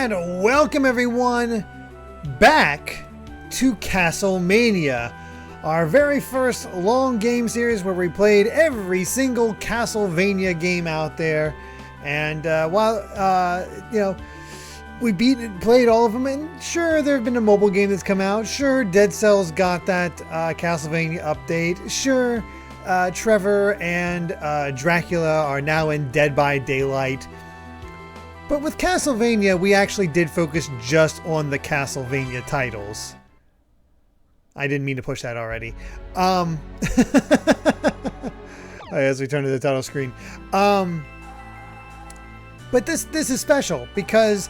And welcome everyone back to Castlemania, our very first long game series where we played every single Castlevania game out there. And while we played all of them, and sure, there have been a mobile game that's come out. Sure, Dead Cells got that Castlevania update. Sure, Trevor and Dracula are now in Dead by Daylight. But with Castlevania, we actually did focus just on the Castlevania titles. I didn't mean to push that already. As we turn to the title screen. But this is special because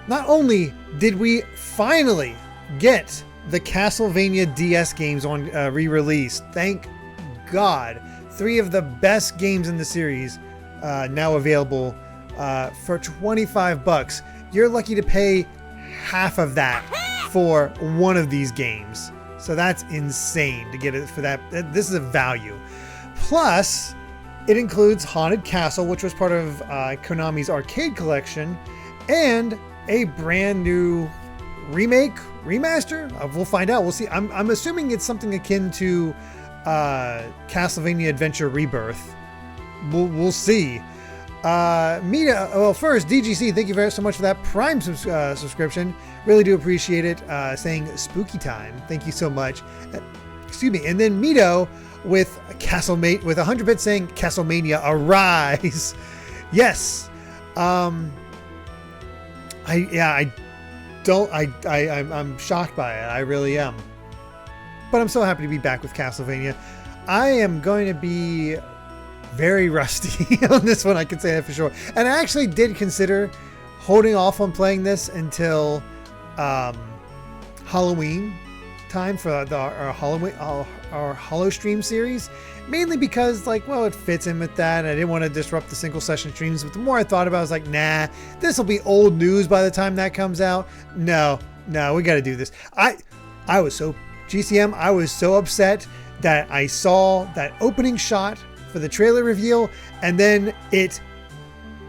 not only did we finally get the Castlevania DS games on re-release, thank God, 3 of the best games in the series now available for $25. You're lucky to pay half of that for one of these games. So that's insane to get it for that. This is a value. Plus, it includes Haunted Castle, which was part of Konami's arcade collection, and a brand new remake, remaster. We'll find out. We'll see. I'm assuming it's something akin to Castlevania Adventure Rebirth. We'll see. Well, first, DGC, thank you very so much for that Prime subscription. Really do appreciate it. Saying spooky time. Thank you so much. Excuse me. And then Mito with Castlemania with 100 bits saying Castlemania arise. Yes. I'm shocked by it. I really am. But I'm so happy to be back with Castlevania. I am going to be very rusty on this one, I can say that for sure. And I actually did consider holding off on playing this until Halloween time for our Hollow Stream series, mainly because it fits in with that, and I didn't want to disrupt the single session streams. But the more I thought about it, I was like, nah, this will be old news by the time that comes out. No, we got to do this. I was so GCM, I was so upset that I saw that opening shot for the trailer reveal, and then it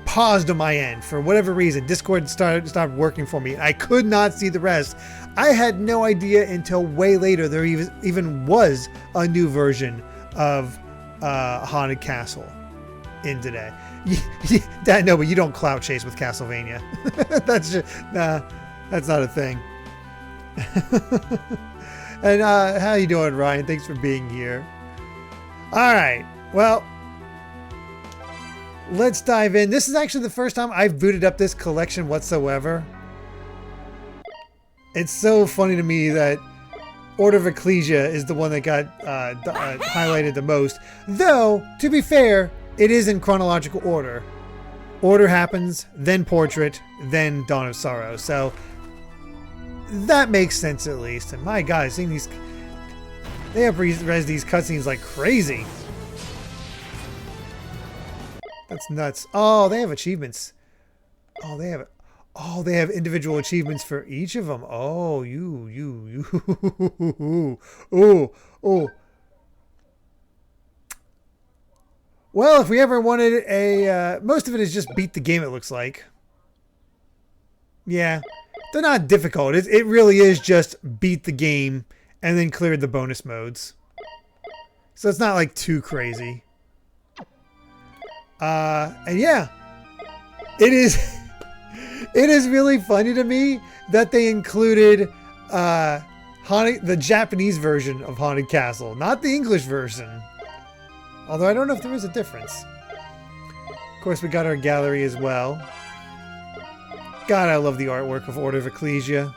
paused on my end for whatever reason. Discord stopped working for me. I could not see the rest. I had no idea until way later there even was a new version of Haunted Castle in today. No, but you don't clout chase with Castlevania. That's not a thing. And how you doing, Ryan? Thanks for being here. All right. Well, let's dive in. This is actually the first time I've booted up this collection whatsoever. It's so funny to me that Order of Ecclesia is the one that got highlighted the most. Though, to be fair, it is in chronological order. Order happens, then Portrait, then Dawn of Sorrow. So that makes sense at least. And my God, seeing these, they have res these cutscenes like crazy. That's nuts. Oh, they have achievements. Oh, they have individual achievements for each of them. Oh, you. Oh. Well, if we ever wanted a, most of it is just beat the game, it looks like. Yeah, they're not difficult. It really is just beat the game and then clear the bonus modes. So it's not like too crazy. And yeah, it is really funny to me that they included the Japanese version of Haunted Castle, not the English version. Although I don't know if there is a difference. Of course, we got our gallery as well. God, I love the artwork of Order of Ecclesia.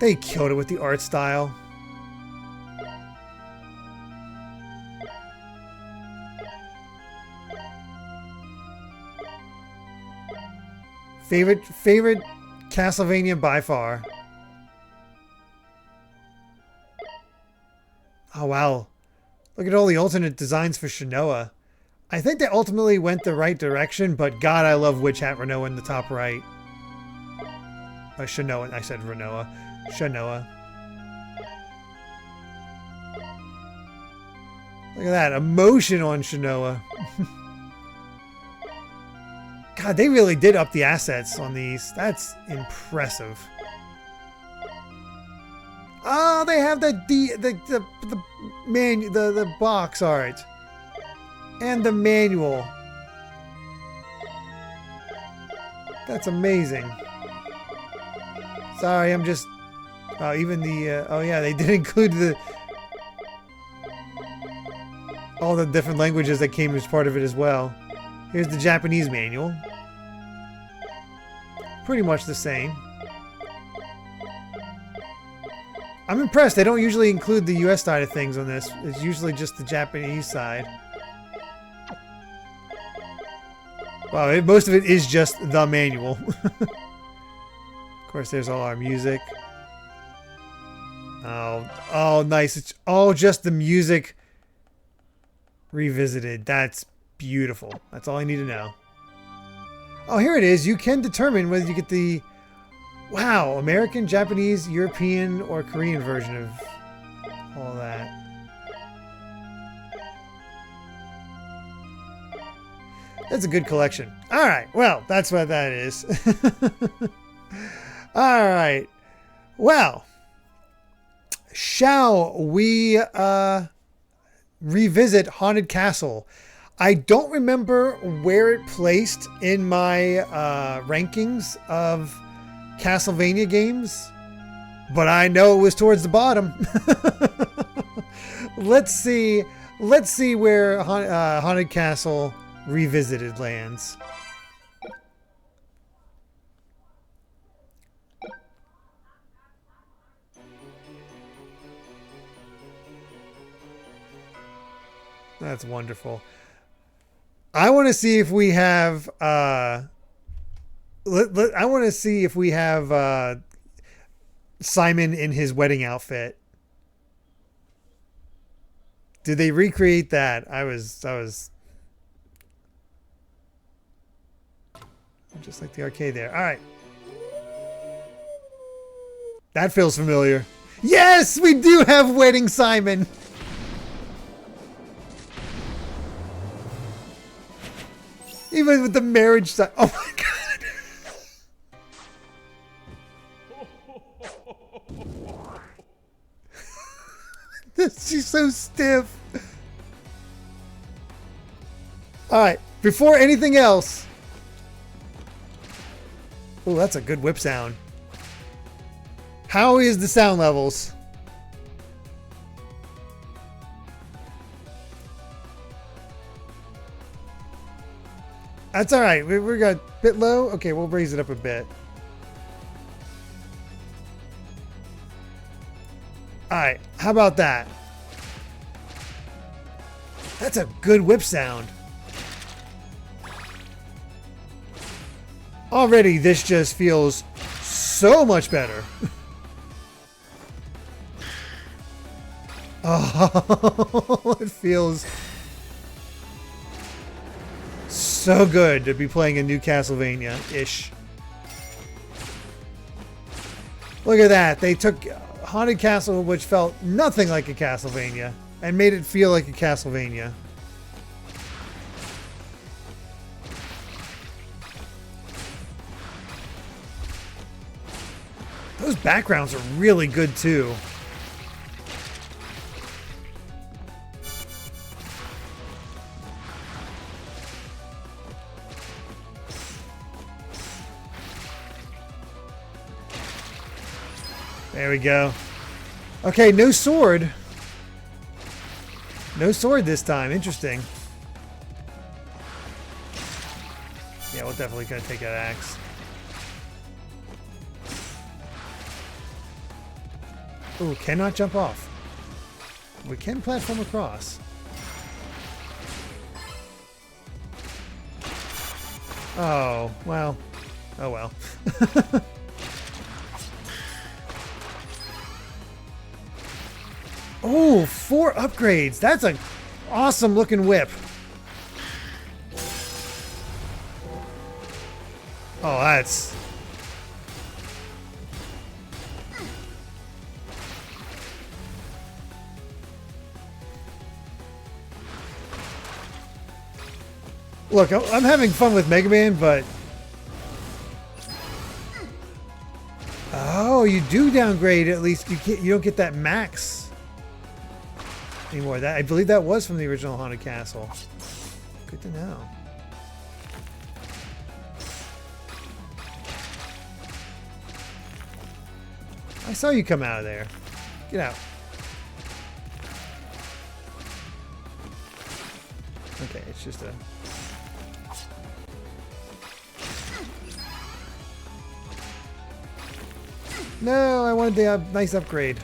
They killed it with the art style. Favorite Castlevania by far. Oh wow. Look at all the alternate designs for Shinoa. I think they ultimately went the right direction, but God, I love Witch Hat Renoa in the top right. Shinoa, I said Renoa. Shinoa. Look at that emotion on Shinoa. God, they really did up the assets on these. That's impressive. Oh, they have the box art and the manual. That's amazing. Sorry, I'm just. Oh, even the. Oh yeah, they did include all the different languages that came as part of it as well. Here's the Japanese manual. Pretty much the same. I'm impressed. They don't usually include the US side of things on this. It's usually just the Japanese side. Wow, most of it is just the manual. Of course, there's all our music. Oh, nice. It's all just the music revisited. That's beautiful. That's all I need to know. Oh, here it is. You can determine whether you get the, wow, American, Japanese, European, or Korean version of all that. That's a good collection. All right. Well, that's what that is. All right. Well, shall we revisit Haunted Castle? I don't remember where it placed in my rankings of Castlevania games, but I know it was towards the bottom. Let's see where Haunted Castle Revisited lands. That's wonderful. I want to see if we have I want to see if we have Simon in his wedding outfit. Did they recreate that? I was just like the arcade there. All right. That feels familiar. Yes, we do have Wedding Simon. Even with the marriage side. Oh my god. She's so stiff. Alright, before anything else. Oh, that's a good whip sound. How is the sound levels? That's all right. We got a bit low. Okay, we'll raise it up a bit. All right. How about that? That's a good whip sound. Already, this just feels so much better. Oh, it feels so good to be playing a new Castlevania-ish. Look at that. They took Haunted Castle, which felt nothing like a Castlevania, and made it feel like a Castlevania. Those backgrounds are really good, too. There we go. Okay, no sword. No sword this time. Interesting. Yeah, we'll definitely gonna take that axe. Ooh, cannot jump off. We can platform across. Oh, well. Oh well. Oh, 4 upgrades. That's an awesome looking whip. Oh, that's... Look, I'm having fun with Mega Man, but... Oh, you do downgrade. At least you don't get that max anymore. That I believe that was from the original Haunted Castle. Good to know. I saw you come out of there. Get out. Okay, it's just a... No, I wanted the nice upgrade.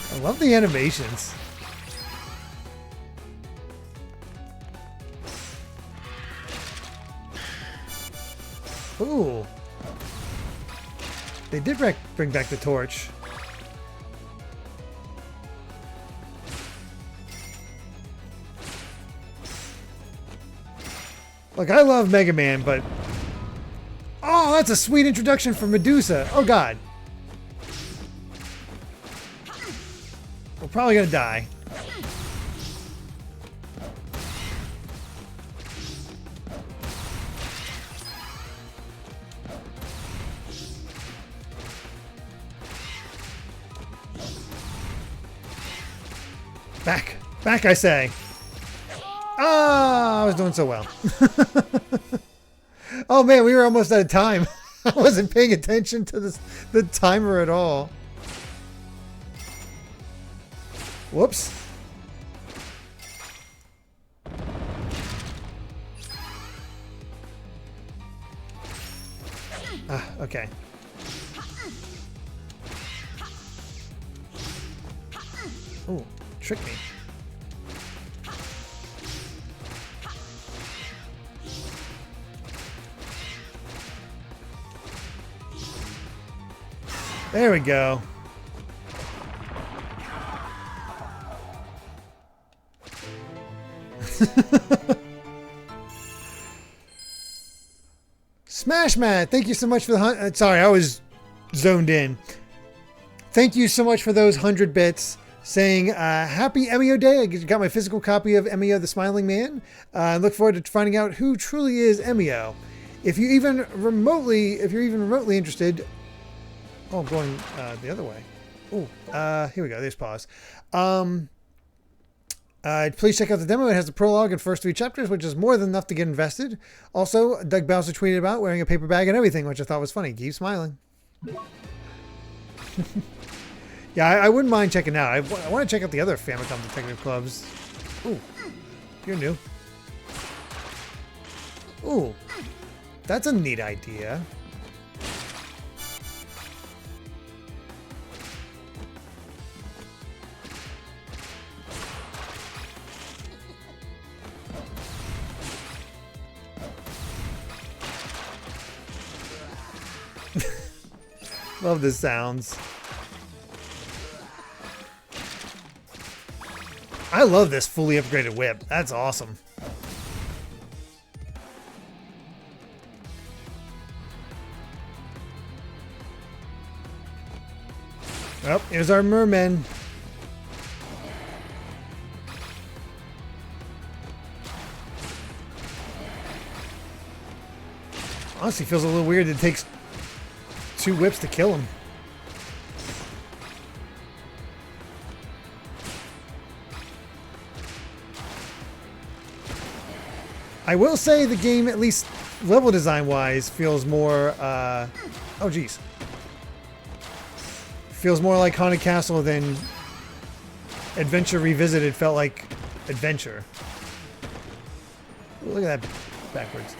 I love the animations. Ooh. They did bring back the torch. Look, I love Mega Man, but... Oh, that's a sweet introduction for Medusa. Oh, God. We're probably gonna die. Back! Back, I say! Ah, I was doing so well. Oh man, we were almost out of time. I wasn't paying attention to the timer at all. Whoops. Ah, okay. Ooh, trick me. There we go. Smash Matt, thank you so much for the sorry, I was zoned in. Thank you so much for those 100 bits. Saying happy Emio Day. I got my physical copy of Emio the Smiling Man. I look forward to finding out who truly is Emio. If you're even remotely interested. Oh, I'm going the other way. Oh, here we go. There's pause. Please check out the demo. It has the prologue and first 3 chapters, which is more than enough to get invested. Also, Doug Bowser tweeted about wearing a paper bag and everything, which I thought was funny. Keep smiling. Yeah, I wouldn't mind checking out. I want to check out the other Famicom Detective Clubs. Ooh, you're new. Ooh, that's a neat idea. Love the sounds. I love this fully upgraded whip. That's awesome. Oh, here's our merman. Honestly, feels a little weird. It takes 2 whips to kill him. I will say the game, at least level design wise, feels more, oh geez. Feels more like Haunted Castle than Adventure Revisited felt like Adventure. Ooh, look at that backwards.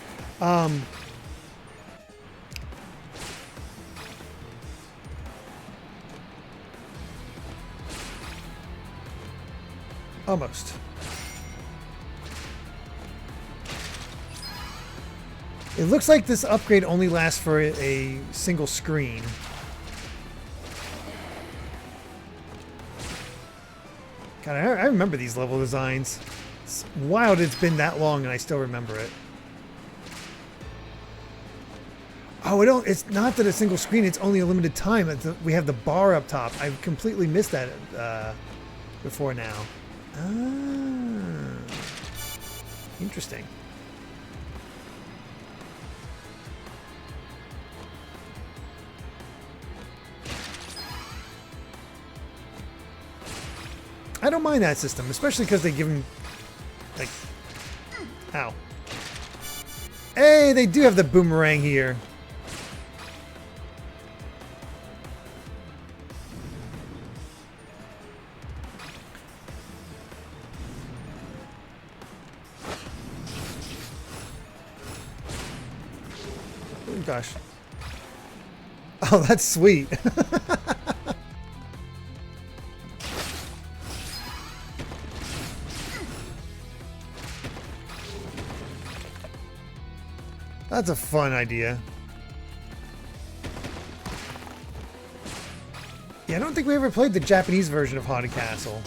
Almost. It looks like this upgrade only lasts for a single screen. God, I remember these level designs. It's wild it's been that long and I still remember it. Oh, it's not that a single screen, it's only a limited time. We have the bar up top. I completely missed that before now. Ah, interesting. I don't mind that system, especially because they give him, like, ow. Hey, they do have the boomerang here. Oh, gosh. Oh, that's sweet. That's a fun idea. Yeah, I don't think we ever played the Japanese version of Haunted Castle.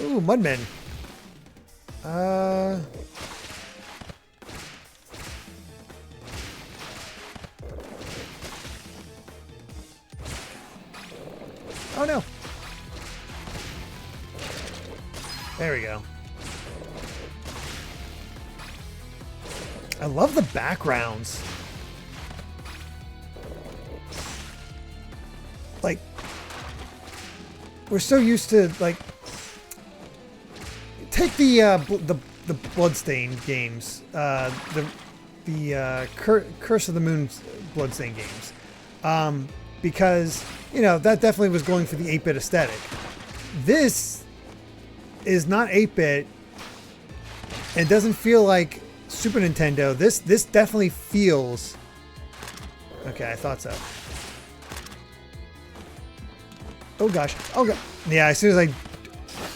Ooh, Mudmen. Oh no. There we go. I love the backgrounds. Like, we're so used to, like, take the Bloodstained games, the Curse of the Moon Bloodstained games, because, you know, that definitely was going for the 8-bit aesthetic. This is not 8-bit. It doesn't feel like Super Nintendo. This definitely feels. Okay, I thought so. Oh gosh. Oh god. Yeah, as soon as I.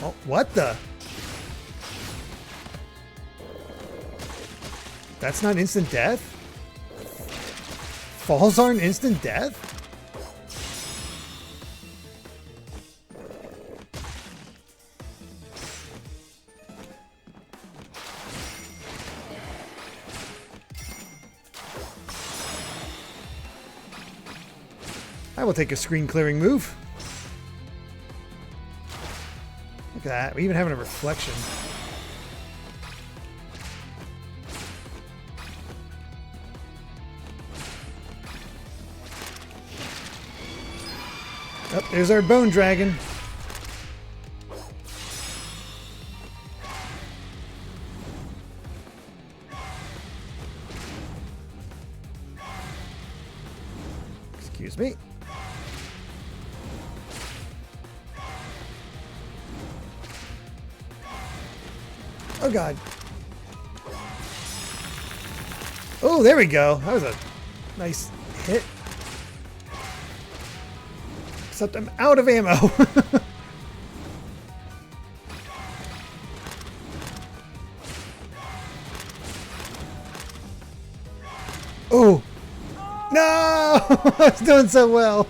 Oh, what the? That's not instant death? Falls aren't instant death? I will take a screen clearing move. Look at that. We even having a reflection. Oh, there's our bone dragon. Excuse me. Oh god. Oh, there we go. That was a nice hit. Except I'm out of ammo. Oh. No! I was doing so well.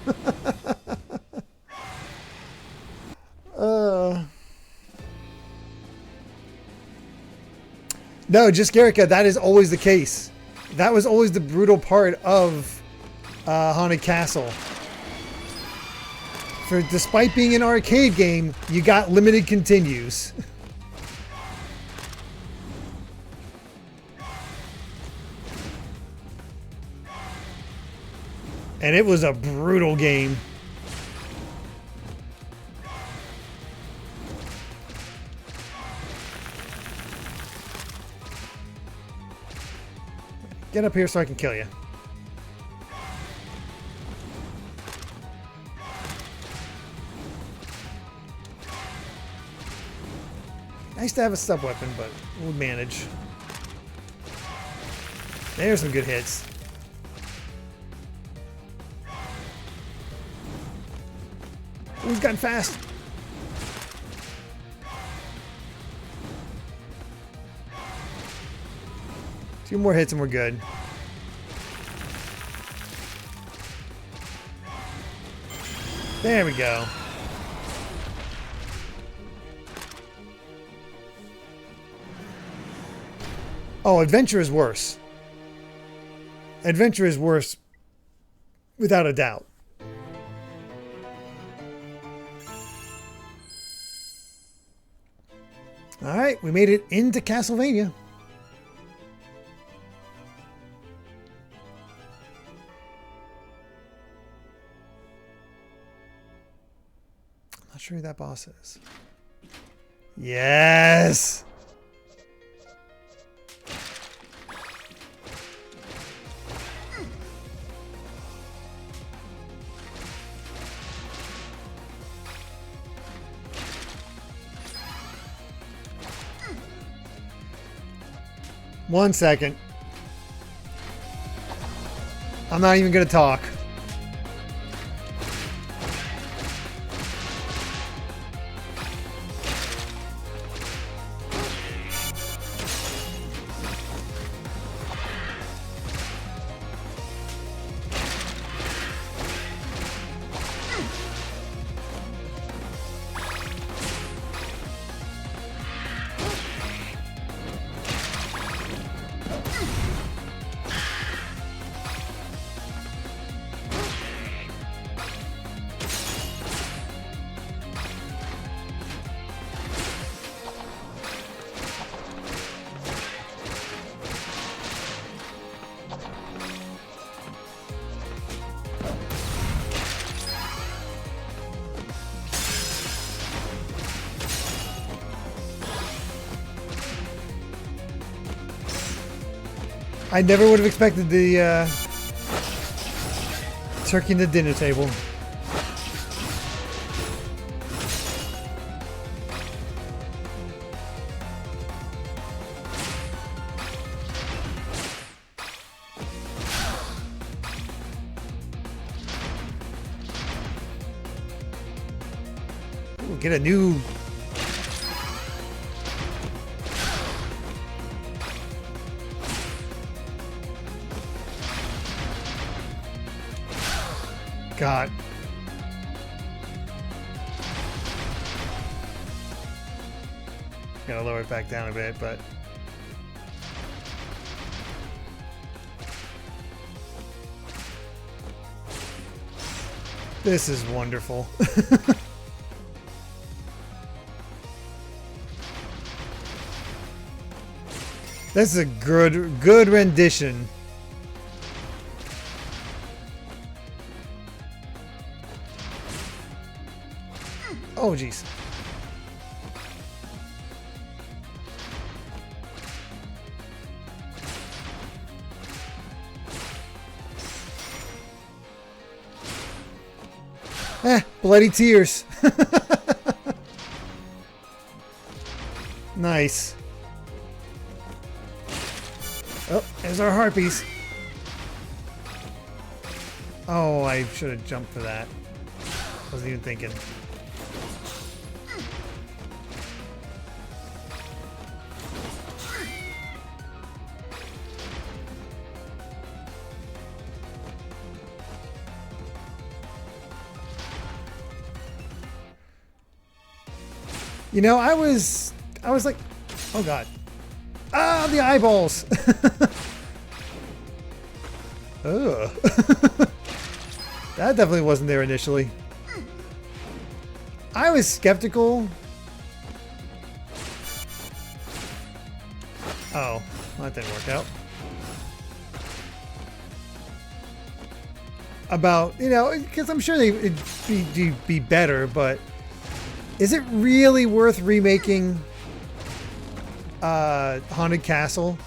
No, just Garrica, that is always the case. That was always the brutal part of Haunted Castle. For despite being an arcade game, you got limited continues. And it was a brutal game. Get up here so I can kill you. Nice to have a sub weapon, but we'll manage. There's some good hits. Ooh, he's gotten fast. 2 more hits and we're good. There we go. Oh, adventure is worse. Adventure is worse without a doubt. All right, we made it into Castlevania. I'm not sure who that boss is. Yes! One second. I'm not even going to talk. I never would have expected the turkey in the dinner table. Ooh, get a new... God. Gotta lower it back down a bit, but... This is wonderful. This is a good rendition. Oh, jeez. Bloody tears. Nice. Oh, there's our harpies. Oh, I should have jumped for that. Wasn't even thinking. You know, I was like, oh God. Ah, the eyeballs. Ugh. That definitely wasn't there initially. I was skeptical. Oh, well, that didn't work out. About, you know, because I'm sure it'd be better, but is it really worth remaking Haunted Castle?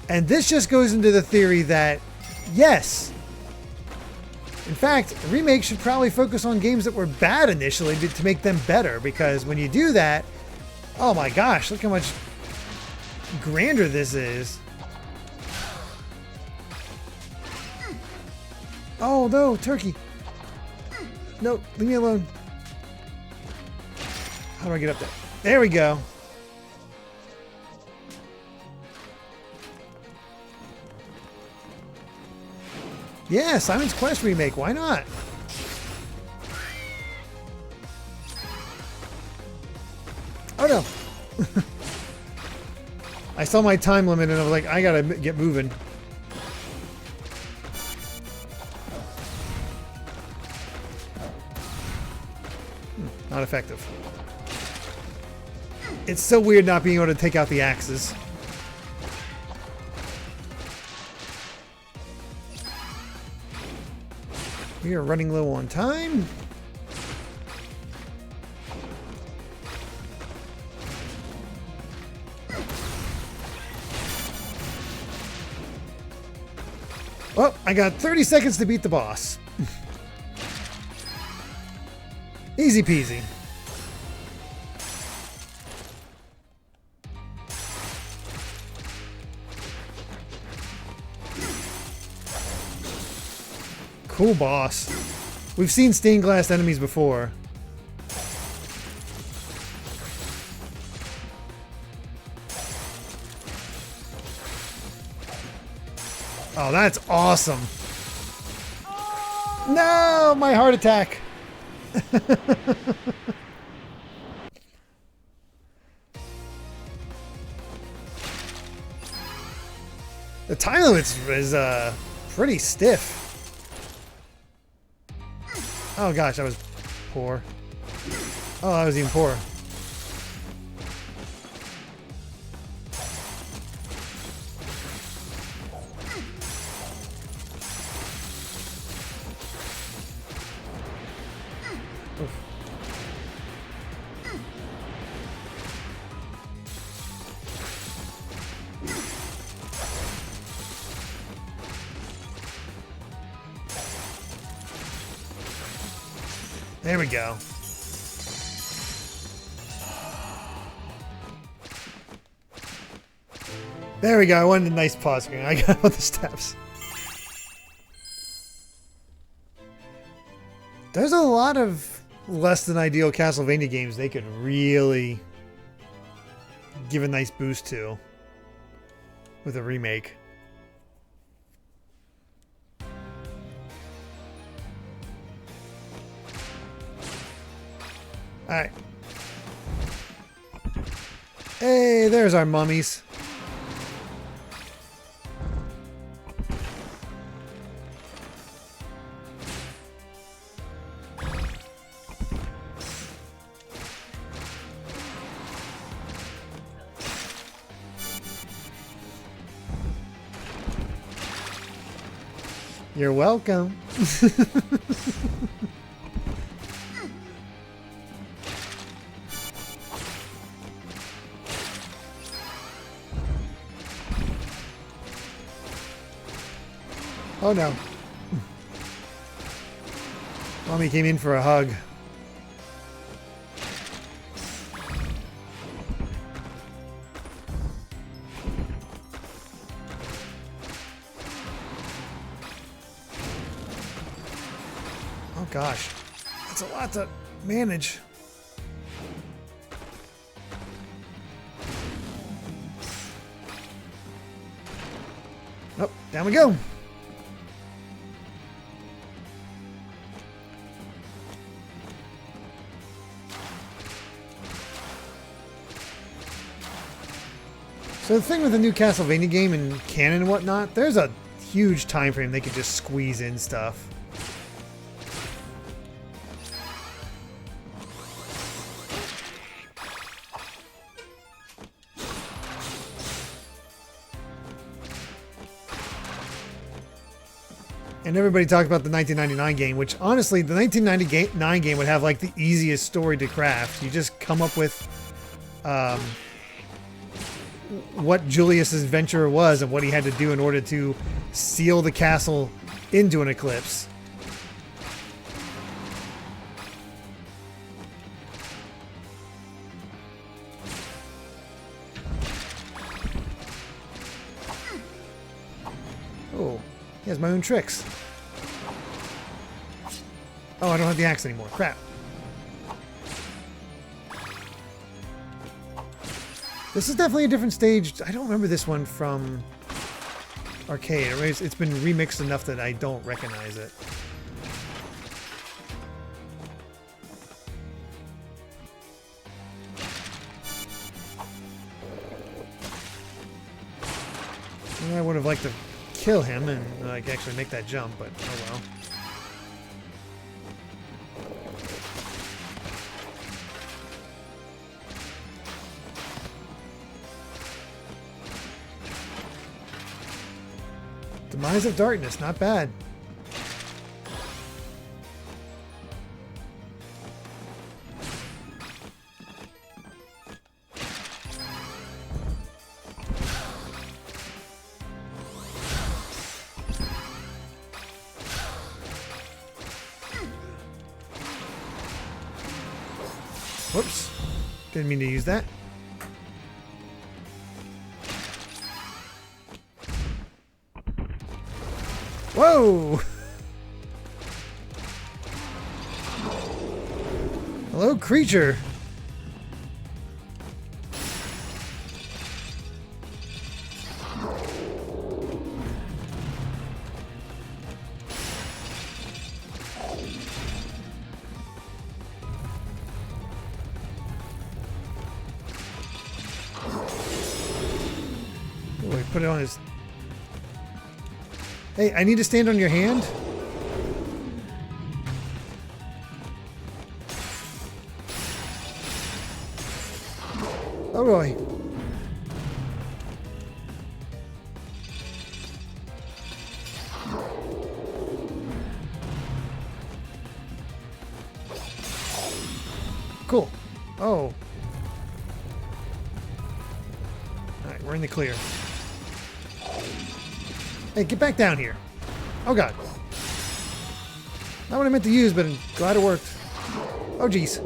And this just goes into the theory that, yes. In fact, a remake should probably focus on games that were bad initially to make them better, because when you do that, oh my gosh, look how much grander this is. Oh no, turkey. No, leave me alone. How do I get up there? There we go. Yeah, Simon's Quest remake. Why not? Oh no. I saw my time limit and I was like, I gotta get moving. Not effective. It's so weird not being able to take out the axes. We are running low on time. Well, I got 30 seconds to beat the boss. Easy peasy. Cool boss. We've seen stained glass enemies before. Oh, that's awesome. No, my heart attack. The time limit is pretty stiff. Oh gosh, that was poor. Oh, that was even poorer. There we go. There we go. I wanted a nice pause screen. I got all the steps. There's a lot of less than ideal Castlevania games they could really give a nice boost to with a remake. Alright. Hey, there's our mummies. You're welcome. Oh no. Mommy came in for a hug. Oh gosh. That's a lot to manage. Oh, down we go. So the thing with the new Castlevania game and canon and whatnot, there's a huge time frame they could just squeeze in stuff. And everybody talked about the 1999 game, which honestly, the 1999 game would have like the easiest story to craft. You just come up with what Julius's venture was and what he had to do in order to seal the castle into an eclipse. Oh, he has my own tricks. Oh, I don't have the axe anymore. Crap. This is definitely a different stage. I don't remember this one from arcade. It's been remixed enough that I don't recognize it. I would have liked to kill him and like actually make that jump, but oh well. Demise of Darkness, not bad. Whoops. Didn't mean to use that. Whoa! Hello, creature. Oh, he put it on his... Hey, I need to stand on your hand? Oh boy. Cool. Oh. Alright, we're in the clear. Hey, get back down here. Oh god. Not what I meant to use, but I'm glad it worked. Oh jeez.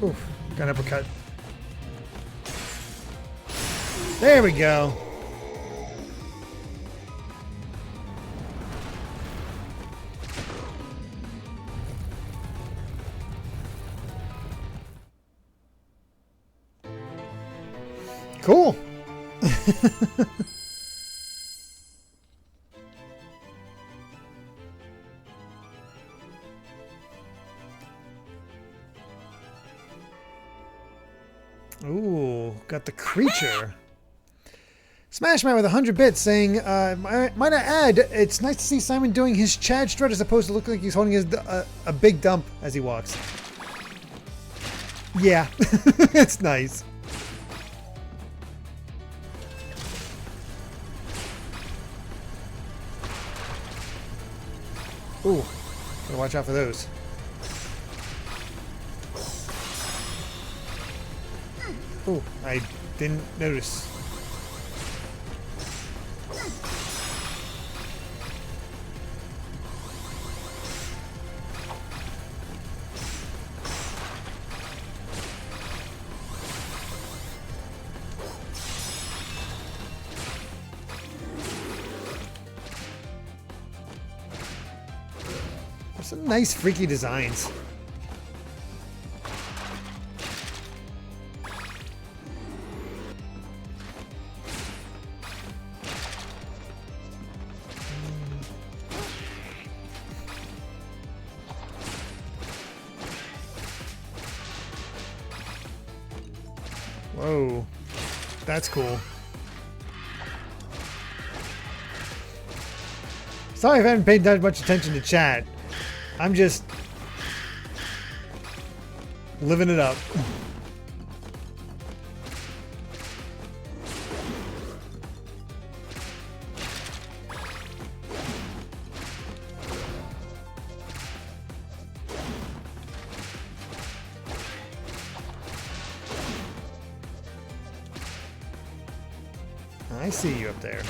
Oof, got an uppercut. There we go. Cool. Ooh, got the creature. Smashman with 100 bits saying, might I add, it's nice to see Simon doing his Chad strut as opposed to looking like he's holding his, a big dump as he walks. Yeah, it's nice. Ooh, gotta watch out for those. Ooh, I didn't notice. Some nice freaky designs. Whoa, that's cool. Sorry if I haven't paid that much attention to chat. I'm just living it up. I see you up there.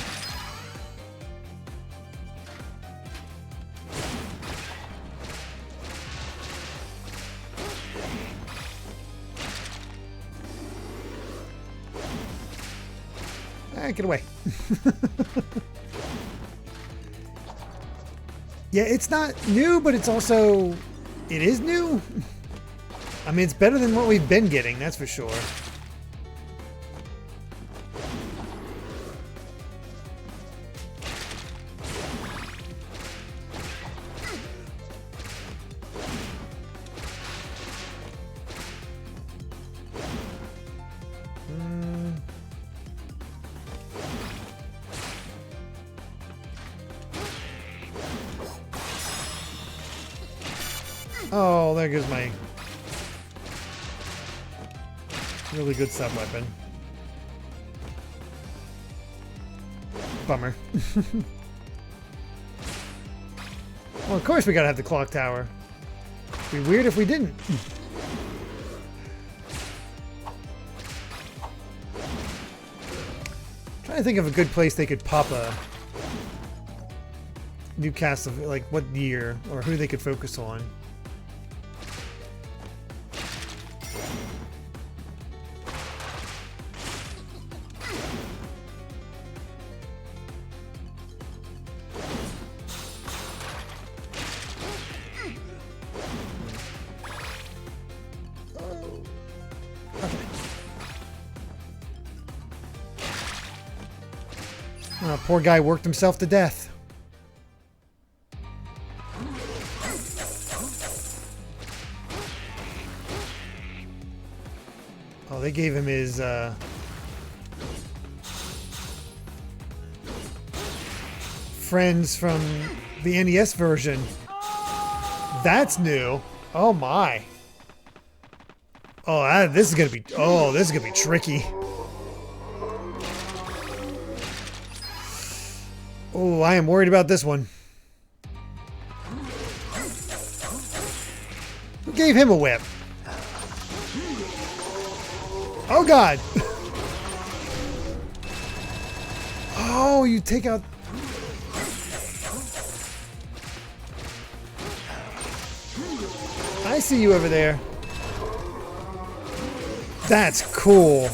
Get away. Yeah, it's not new, but it's also... It is new. I mean, it's better than what we've been getting, that's for sure. Oh, there goes my really good sub-weapon. Bummer. Well, of course we gotta have the clock tower. It'd be weird if we didn't. Trying to think of a good place they could pop a new castle, like what year or who they could focus on. Poor guy worked himself to death. Oh, they gave him his friends from the NES version. That's new. Oh my. Oh, this is gonna be. Oh, this is gonna be tricky. Oh, I am worried about this one. Who gave him a whip? Oh, God. Oh, you take out... I see you over there. That's cool.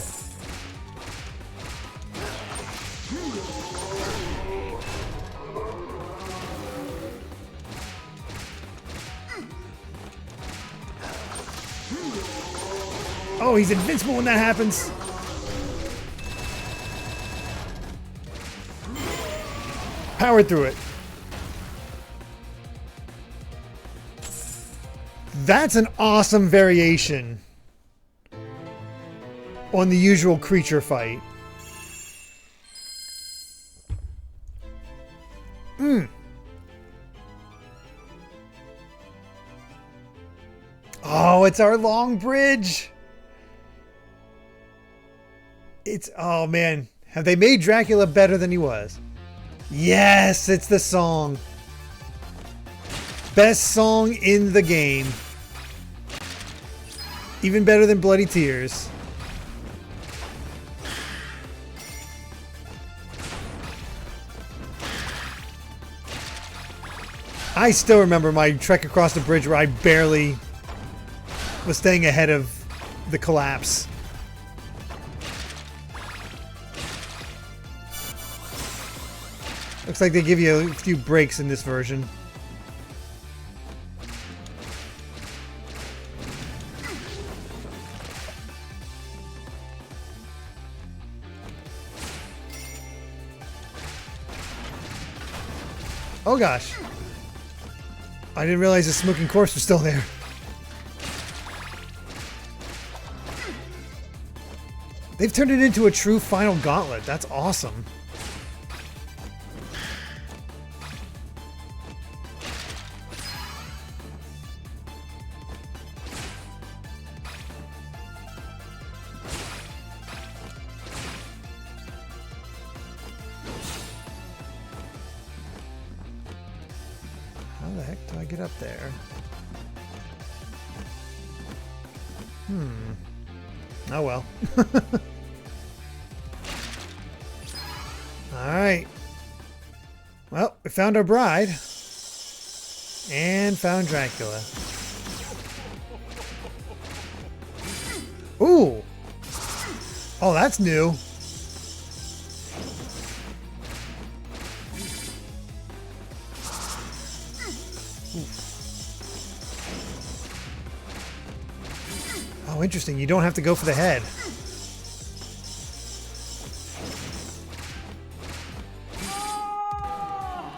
Oh, he's invincible when that happens. Powered through it. That's an awesome variation on the usual creature fight. Oh, it's our long bridge. Oh man, have they made Dracula better than he was? Yes, it's the song. Best song in the game. Even better than Bloody Tears. I still remember my trek across the bridge where I barely was staying ahead of the collapse. Looks like they give you a few breaks in this version. Oh gosh. I didn't realize the smoking corpse was still there. They've turned it into a true final gauntlet. That's awesome. How the heck do I get up there? Oh well. Alright. Well, we found our bride. And found Dracula. Ooh! Oh, that's new. Oh, interesting. You don't have to go for the head.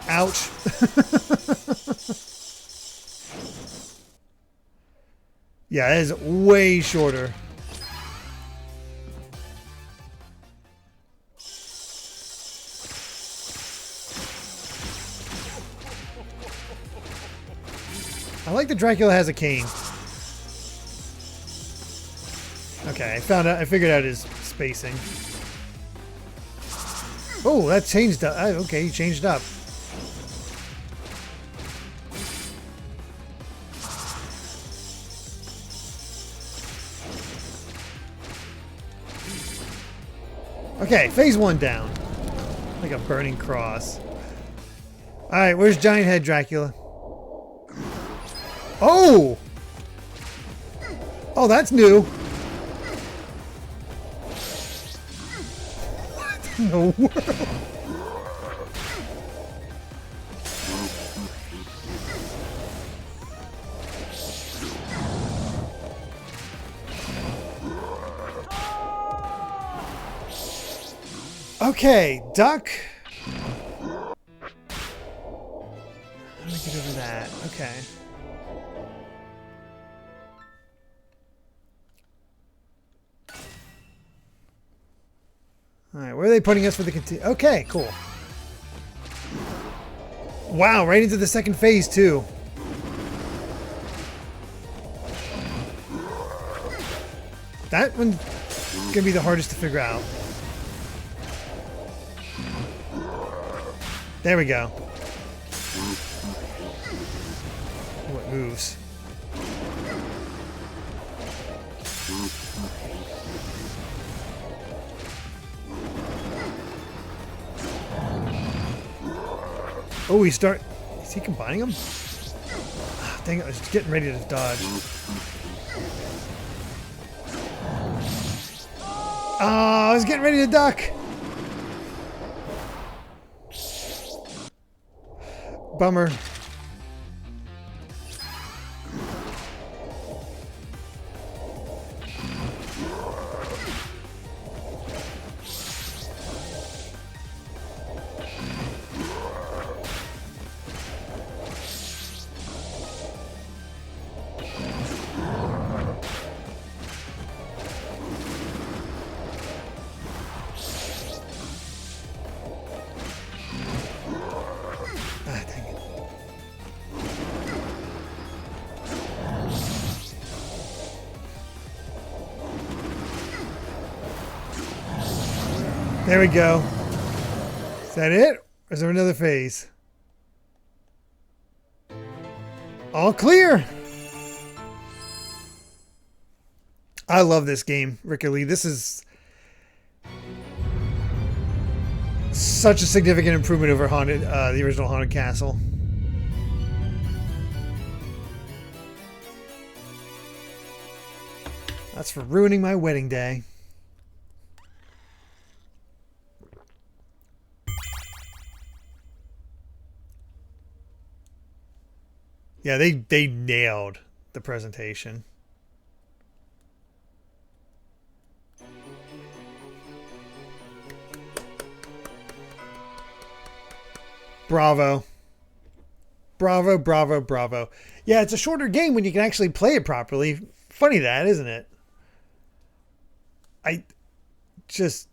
Ouch. Yeah, it is way shorter. I like that Dracula has a cane. Okay, I figured out his spacing. Oh, that changed up. Okay, he changed up. Okay, phase 1 down. Like a burning cross. Alright, where's Giant Head Dracula? Oh! Oh, that's new. What in the world? Okay, duck. How do I get over that? Okay. Alright, where are they putting us for the continue? Okay, cool. Wow, right into the second phase, too. That one's gonna be the hardest to figure out. There we go. Oh, it moves. Oh, is he combining them? Ah, dang it, I was getting ready to dodge. Ah, I was getting ready to duck. Bummer. There we go. Is that it? Or is there another phase? All clear! I love this game, Ricker Lee. This is such a significant improvement over the original Haunted Castle. That's for ruining my wedding day. Yeah, they nailed the presentation. Bravo. Bravo, bravo, bravo. Yeah, it's a shorter game when you can actually play it properly. Funny that, isn't it? I just...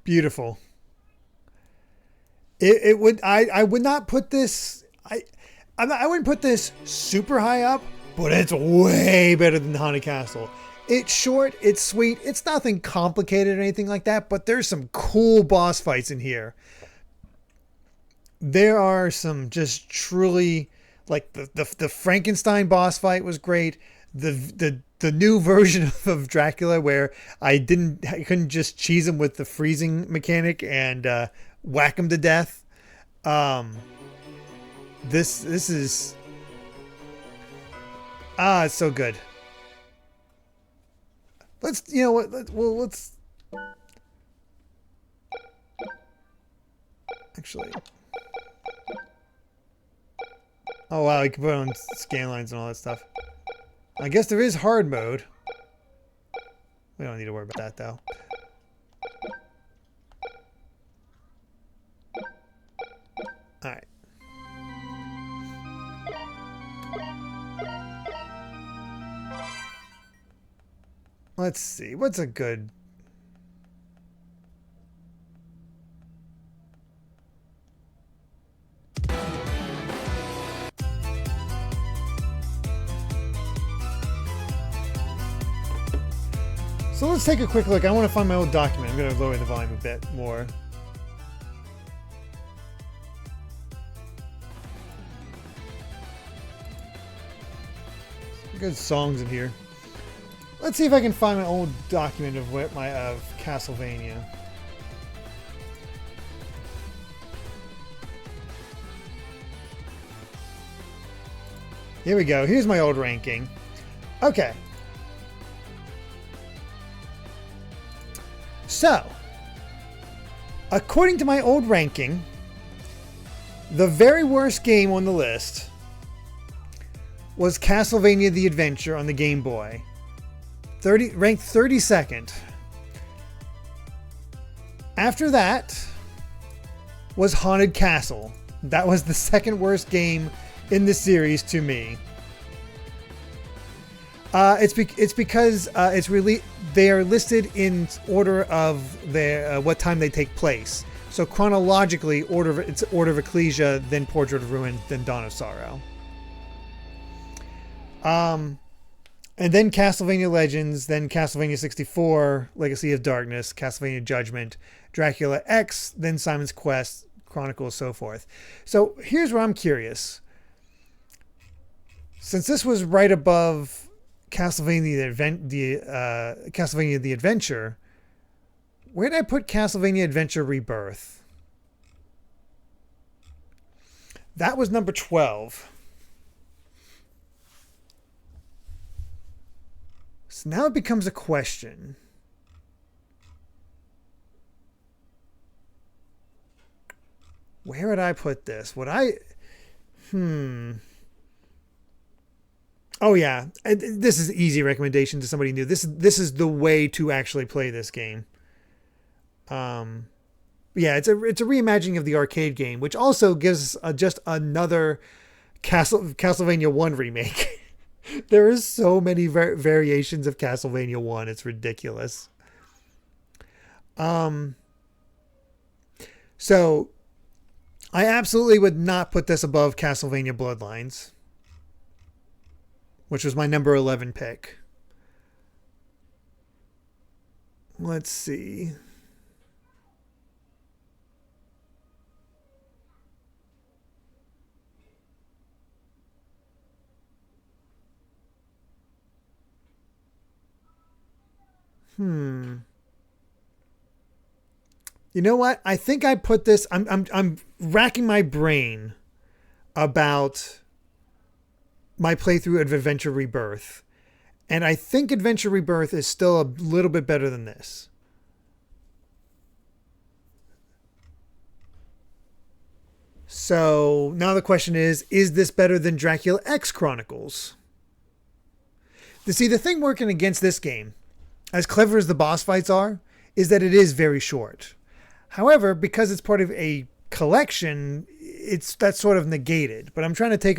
Beautiful. I would not put this, I wouldn't put this super high up, but it's way better than Haunted Castle. It's short, it's sweet, it's nothing complicated or anything like that, but there's some cool boss fights in here. There are some just truly, like the Frankenstein boss fight was great. The new version of Dracula where I couldn't just cheese him with the freezing mechanic and whack him to death. This is it's so good. Let's Actually. Oh wow, you can put on scan lines and all that stuff. I guess there is hard mode. We don't need to worry about that though. Alright. Let's see. What's a good... So let's take a quick look. I want to find my old document. I'm going to lower the volume a bit more. Some good songs in here. Let's see if I can find my old document of what my Castlevania. Here we go. Here's my old ranking. Okay. So, according to my old ranking, the very worst game on the list was Castlevania The Adventure on the Game Boy. Ranked 32nd. After that was Haunted Castle. That was the second worst game in the series to me. It's because it's really they are listed in order of their what time they take place. So chronologically, it's Order of Ecclesia, then Portrait of Ruin, then Dawn of Sorrow. And then Castlevania Legends, then Castlevania 64, Legacy of Darkness, Castlevania Judgment, Dracula X, then Simon's Quest, Chronicles, so forth. So here's where I'm curious. Since this was right above Castlevania The Adventure, where did I put Castlevania Adventure Rebirth? That was number 12. So now it becomes a question. Where would I put this? Would I... Oh yeah, this is an easy recommendation to somebody new. This is the way to actually play this game. Yeah, it's a reimagining of the arcade game, which also gives just another Castlevania 1 remake. There is so many variations of Castlevania 1. It's ridiculous. So I absolutely would not put this above Castlevania Bloodlines, which was my number 11 pick. Let's see. You know what? I think I put this... I'm racking my brain about my playthrough of Adventure Rebirth. And I think Adventure Rebirth is still a little bit better than this. So now the question is this better than Dracula X Chronicles? See, the thing working against this game, as clever as the boss fights are, is that it is very short. However, because it's part of a collection, that's sort of negated. But I'm trying to take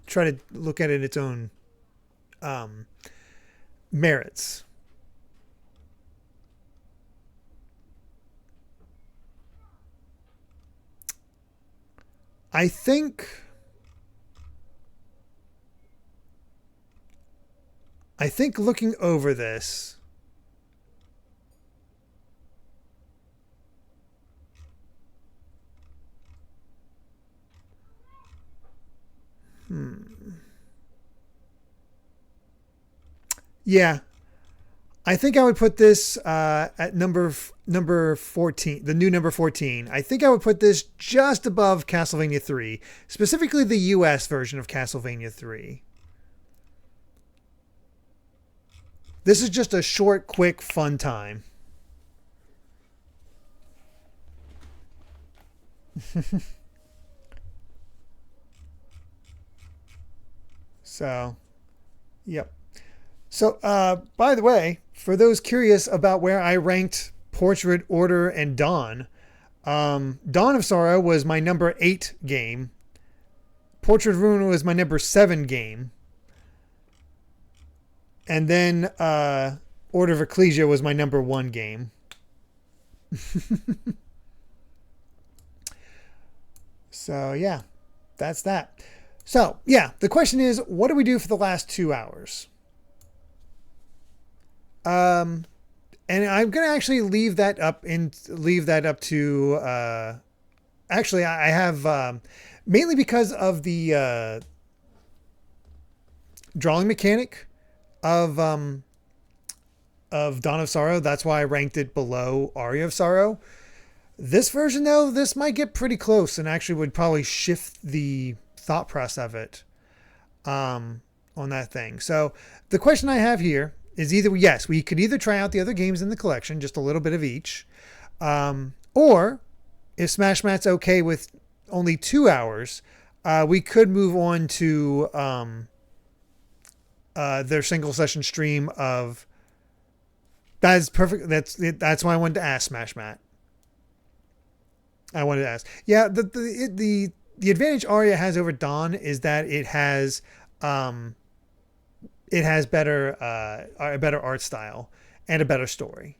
try to look at it in its own merits. I think looking over this, yeah, I think I would put this at number 14, the new number 14. I think I would put this just above Castlevania 3, specifically the US version of Castlevania 3. This is just a short, quick, fun time. So, yep. So, by the way, for those curious about where I ranked Portrait, Order, and Dawn, Dawn of Sorrow was my number 8 game. Portrait of Ruin was my number 7 game. And then Order of Ecclesia was my number 1 game. So, yeah, that's that. So, yeah, the question is, what do we do for the last 2 hours? And I'm going to actually leave that up to, actually, I have, mainly because of the drawing mechanic of Dawn of Sorrow. That's why I ranked it below Aria of Sorrow. This version, though, this might get pretty close and actually would probably shift the thought process of it on that thing. So the question I have here is either, yes, we could either try out the other games in the collection, just a little bit of each, or if Smash Matt's okay with only 2 hours, we could move on to their single session stream of. That is perfect. That's why I wanted to ask Smash Matt. I wanted to ask. Yeah, the advantage Aria has over Dawn is that it has better a better art style and a better story.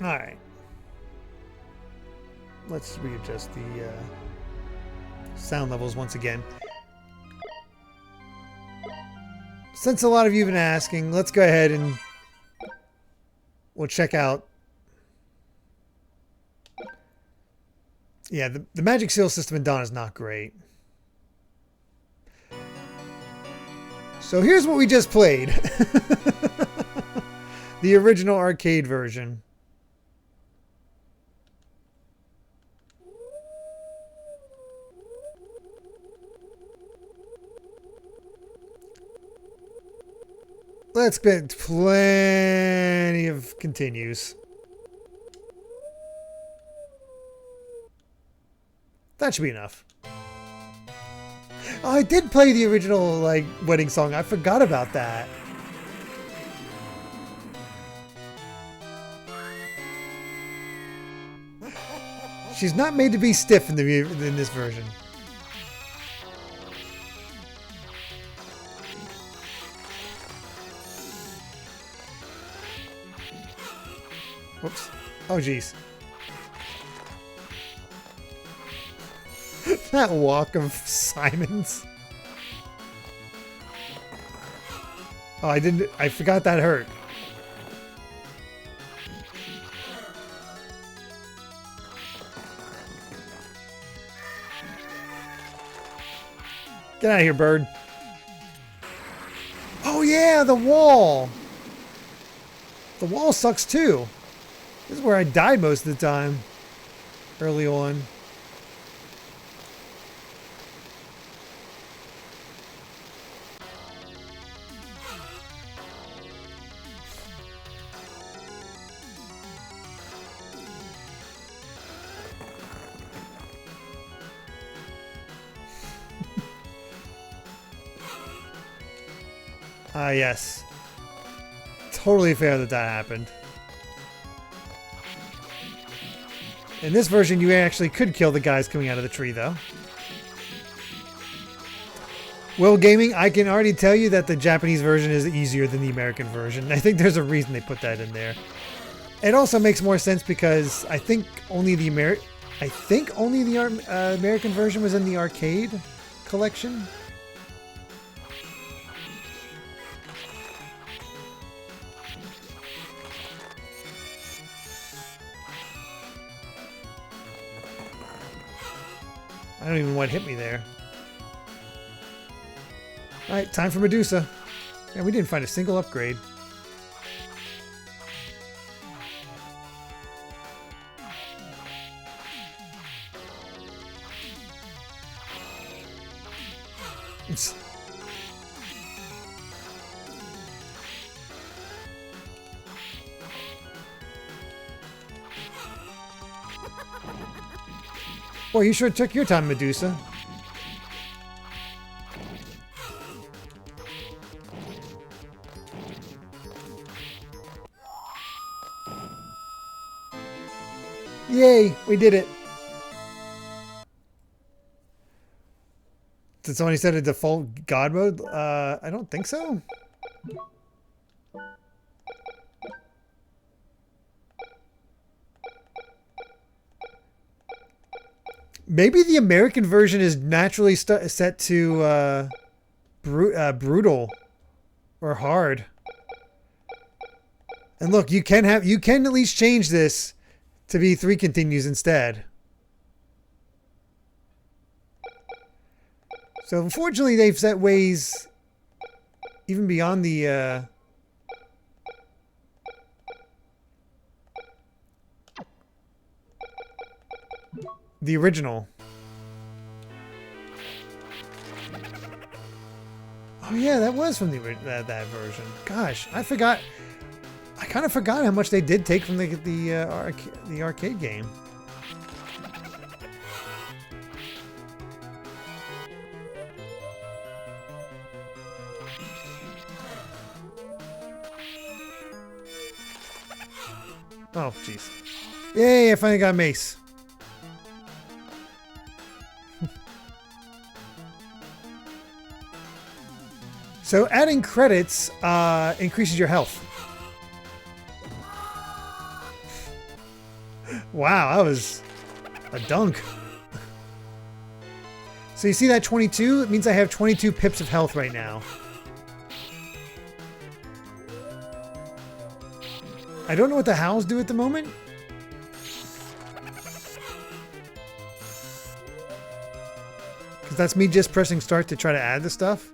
All right. Let's readjust the sound levels once again. Since a lot of you have been asking, let's go ahead and we'll check out. Yeah, the magic seal system in Dawn is not great. So here's what we just played. The original arcade version. Let's get plenty of continues. That should be enough. Oh, I did play the original, like, wedding song. I forgot about that. She's not made to be stiff in this version. Whoops. Oh, jeez. That walk of Simon's. Oh, I forgot that hurt. Get out of here, bird. Oh yeah, the wall. The wall sucks too. This is where I died most of the time. Early on. Ah, yes. Totally fair that happened. In this version, you actually could kill the guys coming out of the tree, though. Well, gaming, I can already tell you that the Japanese version is easier than the American version. I think there's a reason they put that in there. It also makes more sense because I think only the American version was in the arcade collection. I don't even know what hit me there. Alright, time for Medusa. And we didn't find a single upgrade. Boy, you sure took your time, Medusa. Yay, we did it. Did somebody set a default God mode? I don't think so. Maybe the American version is naturally set to brutal or hard. And look, you can at least change this to be 3 continues instead. So unfortunately, they've set ways even beyond the original. Oh yeah, that was from that version. Gosh, I forgot. I kind of forgot how much they did take from the arcade game. Oh, jeez. Yay, I finally got mace. So adding credits increases your health. Wow, that was a dunk. So you see that 22? It means I have 22 pips of health right now. I don't know what the howls do at the moment. Because that's me just pressing start to try to add the stuff.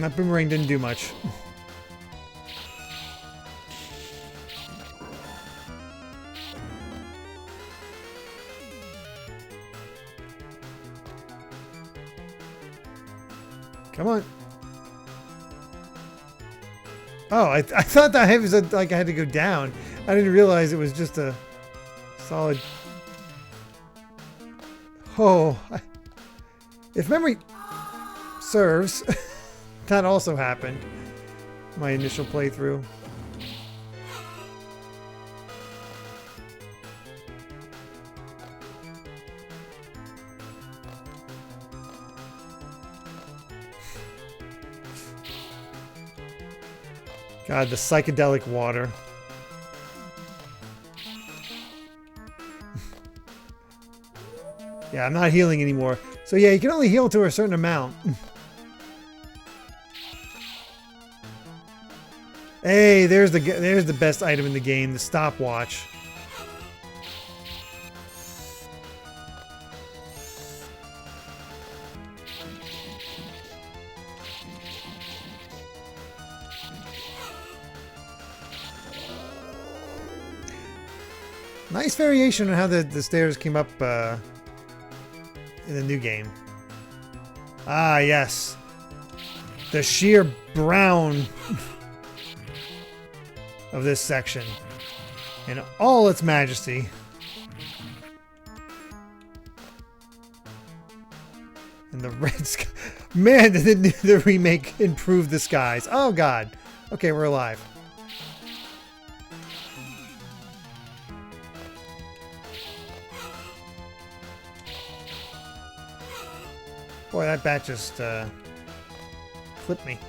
That boomerang didn't do much. Come on. Oh, I thought that it was like I had to go down. I didn't realize it was just a solid... Oh, if memory serves... That also happened. My initial playthrough. God, the psychedelic water. Yeah, I'm not healing anymore. So yeah, you can only heal to a certain amount. Hey, there's the best item in the game, the stopwatch. Nice variation on how the stairs came up in the new game. Ah, yes. The sheer brown of this section in all its majesty. And the red sky. Man, did the remake improve the skies. Oh, God. Okay, we're alive. Boy, that bat just clipped me.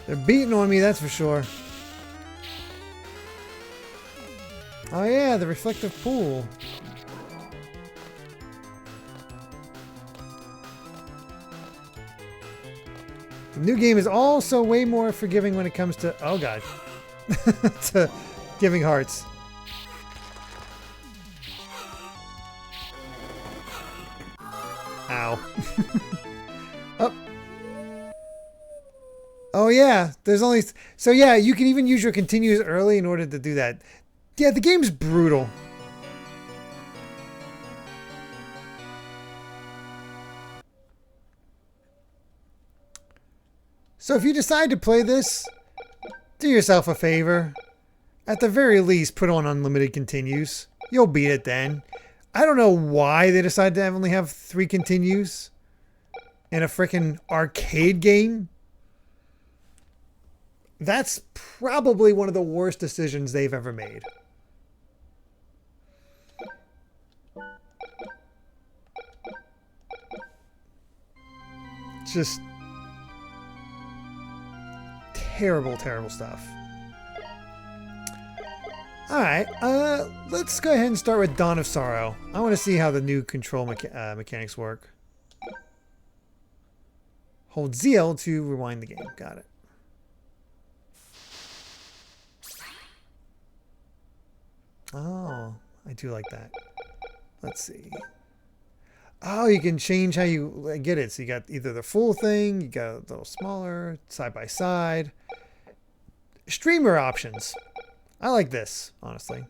They're beating on me, that's for sure. Oh yeah, the reflective pool. The new game is also way more forgiving when it comes to... Oh god. to giving hearts. Ow. Oh. Oh Oh yeah, there's only... So yeah, you can even use your continues early in order to do that. Yeah, the game's brutal. So if you decide to play this, do yourself a favor. At the very least, put on unlimited continues. You'll beat it then. I don't know why they decided to only have 3 continues in a freaking arcade game. That's probably one of the worst decisions they've ever made. Just terrible, terrible stuff. Alright, let's go ahead and start with Dawn of Sorrow. I want to see how the new control mechanics work. Hold ZL to rewind the game. Got it. Oh, I do like that. Let's see. Oh, you can change how you get it. So you got either the full thing, you got a little smaller, side by side. Streamer options. I like this, honestly.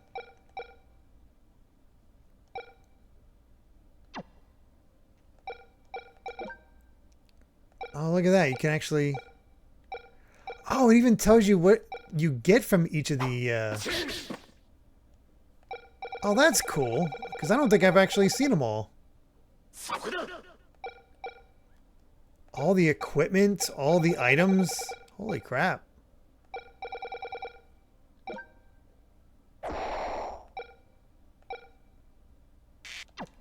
Oh, look at that. You can actually... Oh, it even tells you what you get from each of the... Oh, that's cool. Because I don't think I've actually seen them all. All the equipment, all the items. Holy crap.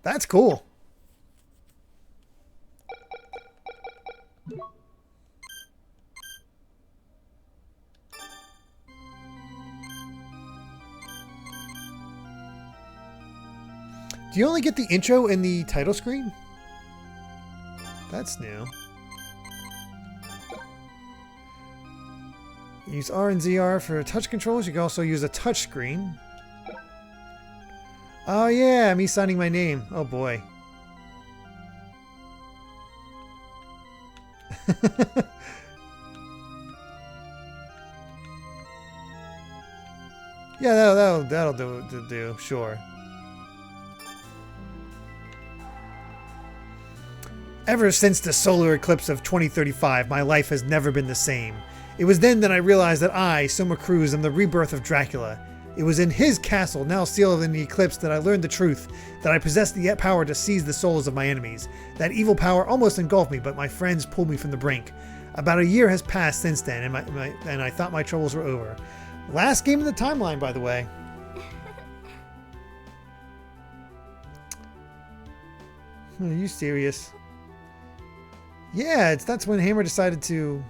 That's cool. Do you only get the intro and the title screen? That's new. Use R and ZR for touch controls. You can also use a touch screen. Oh yeah, me signing my name. Oh boy. Yeah, that'll do, sure. Ever since the solar eclipse of 2035, my life has never been the same. It was then that I realized that I, Soma Cruz, am the rebirth of Dracula. It was in his castle, now sealed in the eclipse, that I learned the truth, that I possessed the power to seize the souls of my enemies. That evil power almost engulfed me, but my friends pulled me from the brink. About a year has passed since then, and I thought my troubles were over. Last game in the timeline, by the way. Are you serious? Yeah, that's when Hammer decided to...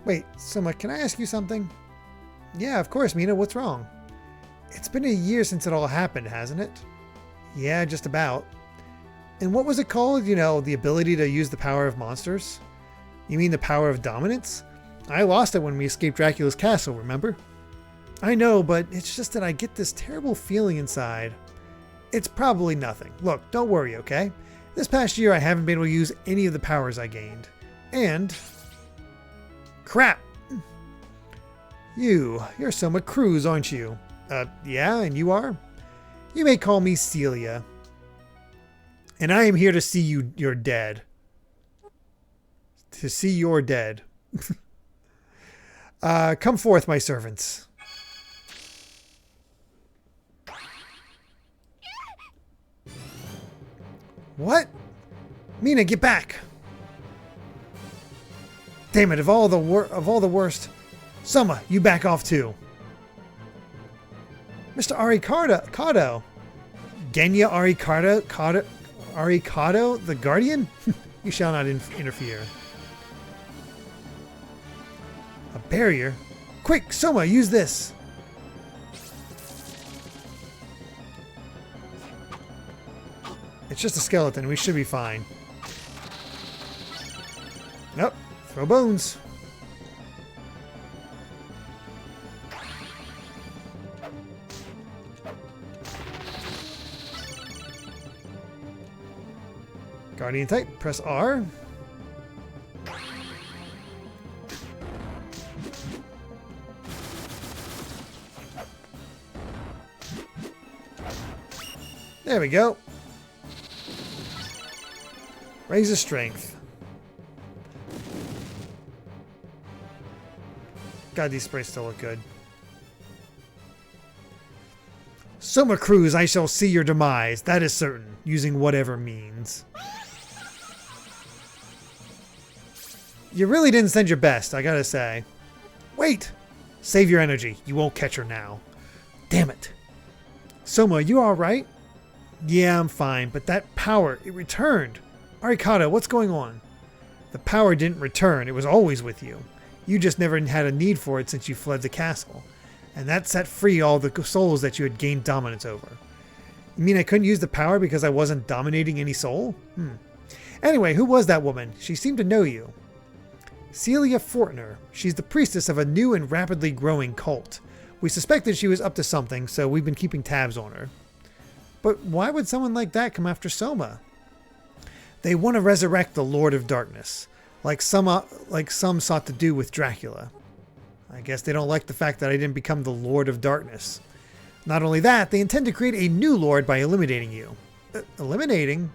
Wait, Soma, can I ask you something? Yeah, of course, Mina, what's wrong? It's been a year since it all happened, hasn't it? Yeah, just about. And what was it called? You know, the ability to use the power of monsters? You mean the power of dominance? I lost it when we escaped Dracula's castle, remember? I know, but it's just that I get this terrible feeling inside. It's probably nothing. Look, don't worry, okay? This past year, I haven't been able to use any of the powers I gained. And... crap! You're Soma Cruz, aren't you? Yeah, and you are? You may call me Celia. And I am here to see you're dead. To see you're dead. Come forth, my servants. What? Mina, get back! Damn it! Of all the worst, Soma, you back off too. Mr. Arikado, Genya Arikado, the Guardian? You shall not interfere. A barrier? Quick, Soma, use this. It's just a skeleton. We should be fine. Nope. Throw bones. Guardian type. Press R. There we go. Raise his strength. God, these sprays still look good. Soma Cruz, I shall see your demise. That is certain, using whatever means. You really didn't send your best, I gotta say. Wait! Save your energy. You won't catch her now. Damn it. Soma, you alright? Yeah, I'm fine, but that power, it returned. Arikata, what's going on? The power didn't return. It was always with you. You just never had a need for it since you fled the castle. And that set free all the souls that you had gained dominance over. You mean I couldn't use the power because I wasn't dominating any soul? Anyway, who was that woman? She seemed to know you. Celia Fortner. She's the priestess of a new and rapidly growing cult. We suspected she was up to something, so we've been keeping tabs on her. But why would someone like that come after Soma? They want to resurrect the Lord of Darkness, like some sought to do with Dracula. I guess they don't like the fact that I didn't become the Lord of Darkness. Not only that, they intend to create a new Lord by eliminating you. Eliminating?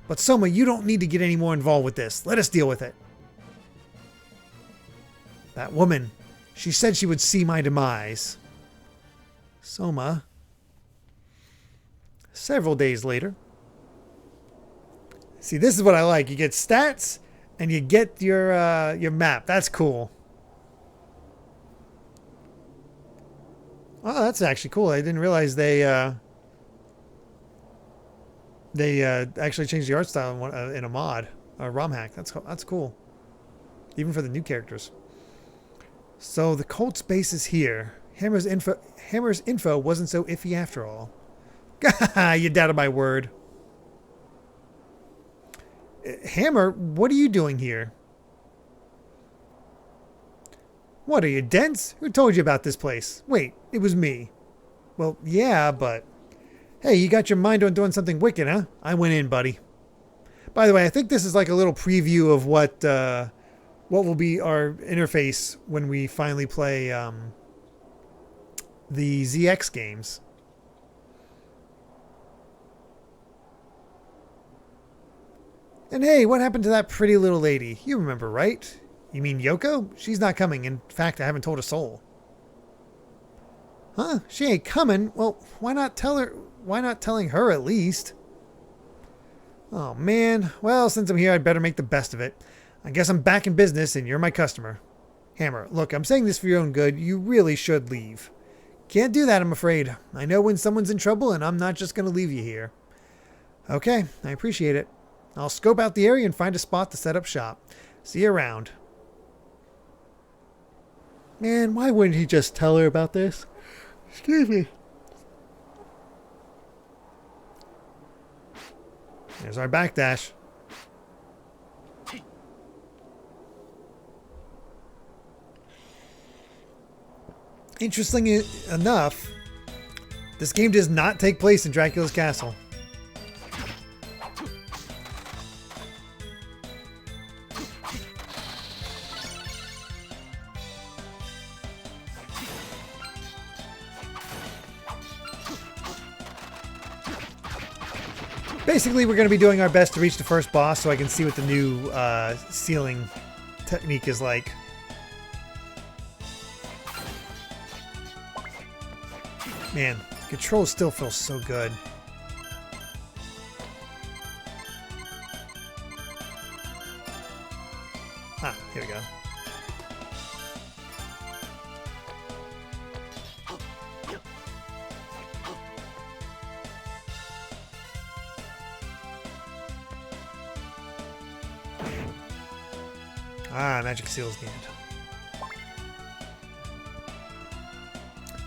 But Soma, you don't need to get any more involved with this. Let us deal with it. That woman, she said she would see my demise. Soma. Several days later. See, this is what I like. You get stats and you get your map. That's cool. Oh, that's actually cool. I didn't realize they actually changed the art style in a mod, a ROM hack. That's cool. Even for the new characters. So the cult's base is here. Hammer's info wasn't so iffy after all. You doubted my word. Hammer, what are you doing here? What, are you dense? Who told you about this place? Wait, it was me. Well, yeah, but... Hey, you got your mind on doing something wicked, huh? I went in, buddy. By the way, I think this is like a little preview of what will be our interface when we finally play the ZX games. And hey, what happened to that pretty little lady? You remember, right? You mean Yoko? She's not coming. In fact, I haven't told a soul. Huh? She ain't coming? Well, why not tell her? Why not telling her at least? Oh, man. Well, since I'm here, I'd better make the best of it. I guess I'm back in business and you're my customer. Hammer, look, I'm saying this for your own good. You really should leave. Can't do that, I'm afraid. I know when someone's in trouble and I'm not just going to leave you here. Okay, I appreciate it. I'll scope out the area and find a spot to set up shop. See you around. Man, why wouldn't he just tell her about this? Excuse me. There's our backdash. Interestingly enough, this game does not take place in Dracula's castle. Basically, we're going to be doing our best to reach the first boss so I can see what the new sealing technique is like. Man, control still feels so good. Ah, here we go. Ah, magic seals needed.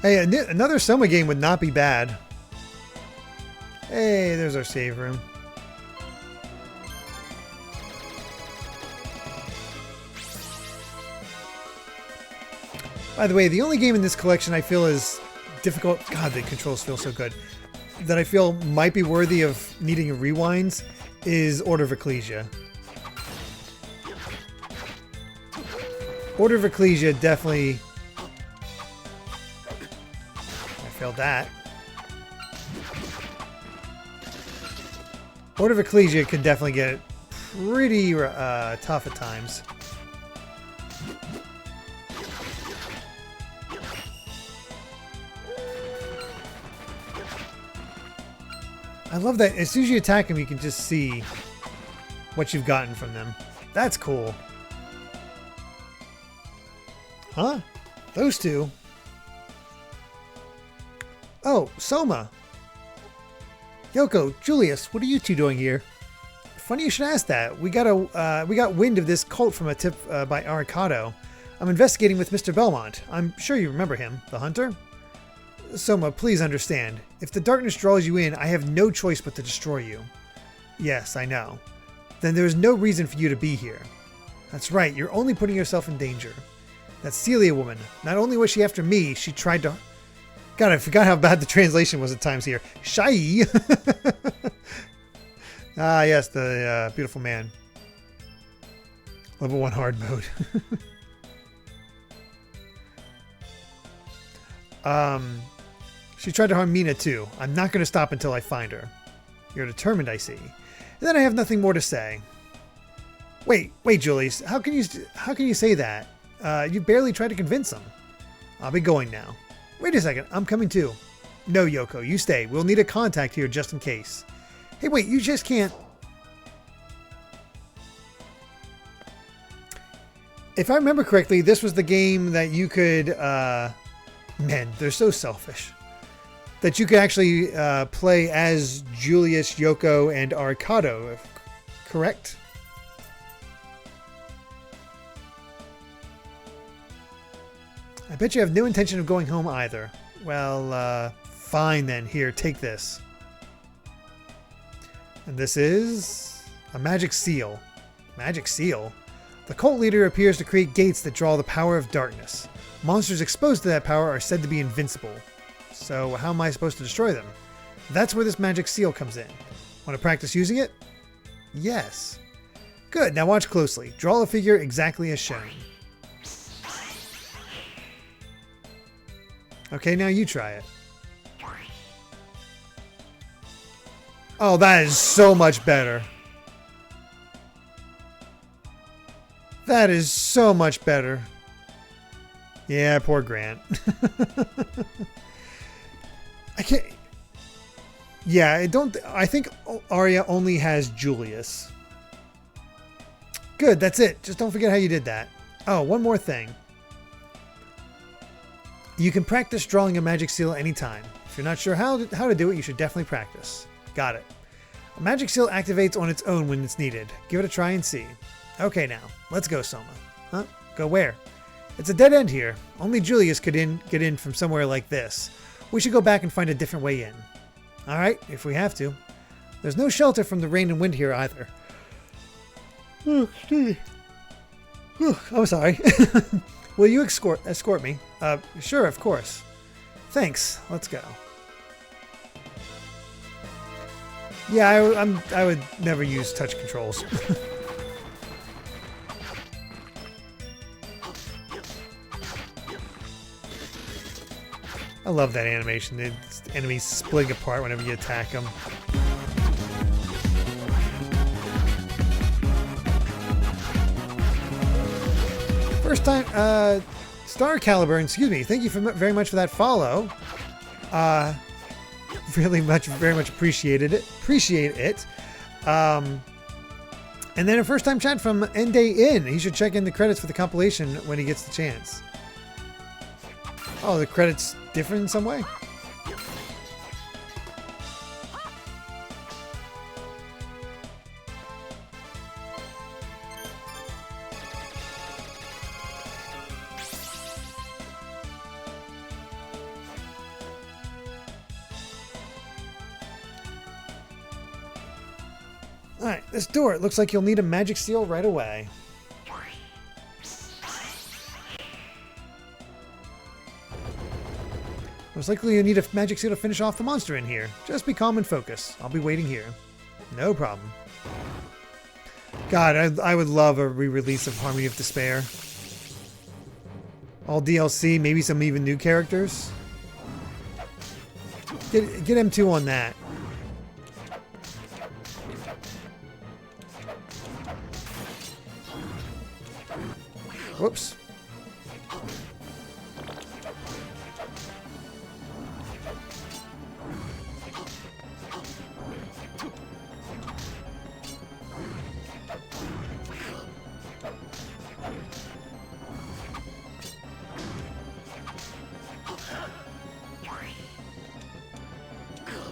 Hey, another Soma game would not be bad. Hey, there's our save room. By the way, the only game in this collection I feel is difficult. God, the controls feel so good. That I feel might be worthy of needing rewinds is Order of Ecclesia. Order of Ecclesia definitely... I failed that. Order of Ecclesia could definitely get pretty tough at times. I love that as soon as you attack them, you can just see what you've gotten from them. That's cool. Huh? Those two? Oh, Soma. Yoko, Julius, what are you two doing here? Funny you should ask that. We got wind of this cult from a tip by Aricado. I'm investigating with Mr. Belmont. I'm sure you remember him, the hunter? Soma, please understand. If the darkness draws you in, I have no choice but to destroy you. Yes, I know. Then there is no reason for you to be here. That's right, you're only putting yourself in danger. That Celia woman, not only was she after me, she tried to... God, I forgot how bad the translation was at times here. Shy! Ah, yes, the beautiful man. Level 1 hard mode. She tried to harm Mina too. I'm not going to stop until I find her. You're determined, I see. And then I have nothing more to say. Wait, Julius. How can you say that? You barely tried to convince them. I'll be going now. Wait a second. I'm coming too. No, Yoko. You stay. We'll need a contact here just in case. Hey, wait. You just can't... If I remember correctly, this was the game that you could... Man, they're so selfish. That you could actually play as Julius, Yoko, and Aricado, correct? I bet you have no intention of going home either. Well, fine then. Here, take this. And this is a magic seal. Magic seal? The cult leader appears to create gates that draw the power of darkness. Monsters exposed to that power are said to be invincible. So how am I supposed to destroy them? That's where this magic seal comes in. Want to practice using it? Yes. Good, now watch closely. Draw a figure exactly as shown. Okay, now you try it. Oh, that is so much better. That is so much better. Yeah, poor Grant. I can't... Yeah, I think Arya only has Julius. Good, that's it. Just don't forget how you did that. Oh, one more thing. You can practice drawing a magic seal anytime. If you're not sure how to do it, you should definitely practice. Got it. A magic seal activates on its own when it's needed. Give it a try and see. Okay now, let's go, Soma. Huh? Go where? It's a dead end here. Only Julius could get in from somewhere like this. We should go back and find a different way in. Alright, if we have to. There's no shelter from the rain and wind here either. Oh, excuse me. I'm sorry. Will you escort me? Sure, of course. Thanks. Let's go. Yeah, I would never use touch controls. I love that animation. It's enemies splitting apart whenever you attack them. First time, Star Caliber, excuse me. Thank you very much for that follow. Very much appreciate it. And then a first time chat from Enday In. He should check in the credits for the compilation when he gets the chance. Oh, the credits different in some way? Alright, this door, it looks like you'll need a magic seal right away. Most likely you'll need a magic seal to finish off the monster in here. Just be calm and focus. I'll be waiting here. No problem. God, I would love a re-release of Harmony of Despair. All DLC, maybe some even new characters. Get M2 on that. Whoops.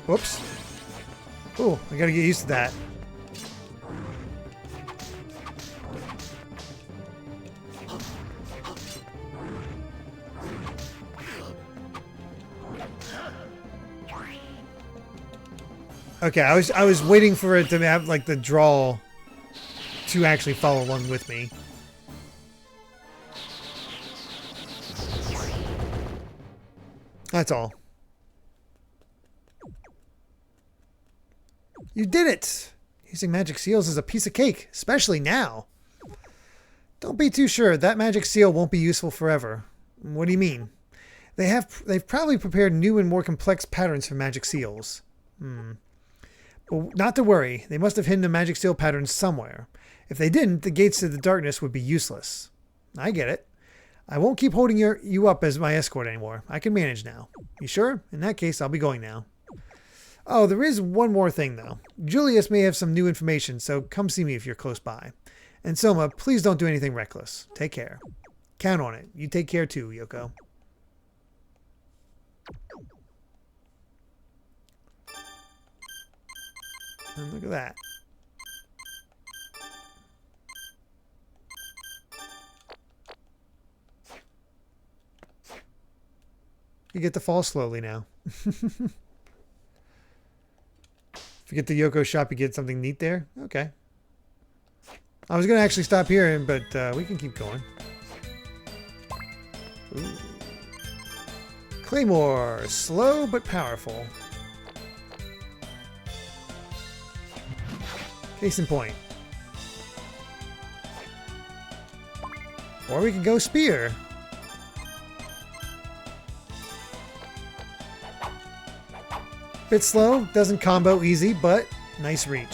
Whoops. Oh, I gotta get used to that. Okay, I was waiting for it to have like the draw to actually follow along with me. That's all. You did it! Using magic seals is a piece of cake, especially now. Don't be too sure. That magic seal won't be useful forever. What do you mean? They've probably prepared new and more complex patterns for magic seals. Well, not to worry. They must have hidden the magic seal pattern somewhere. If they didn't, the gates to the darkness would be useless. I get it. I won't keep holding you up as my escort anymore. I can manage now. You sure? In that case, I'll be going now. Oh, there is one more thing, though. Julius may have some new information, so come see me if you're close by. And Soma, please don't do anything reckless. Take care. Count on it. You take care too, Yoko. And look at that. You get to fall slowly now. If you get the Yoko shop, you get something neat there? Okay. I was going to actually stop here, but we can keep going. Ooh. Claymore. Slow but powerful. Case in point. Or we can go spear. Bit slow, doesn't combo easy, but nice reach.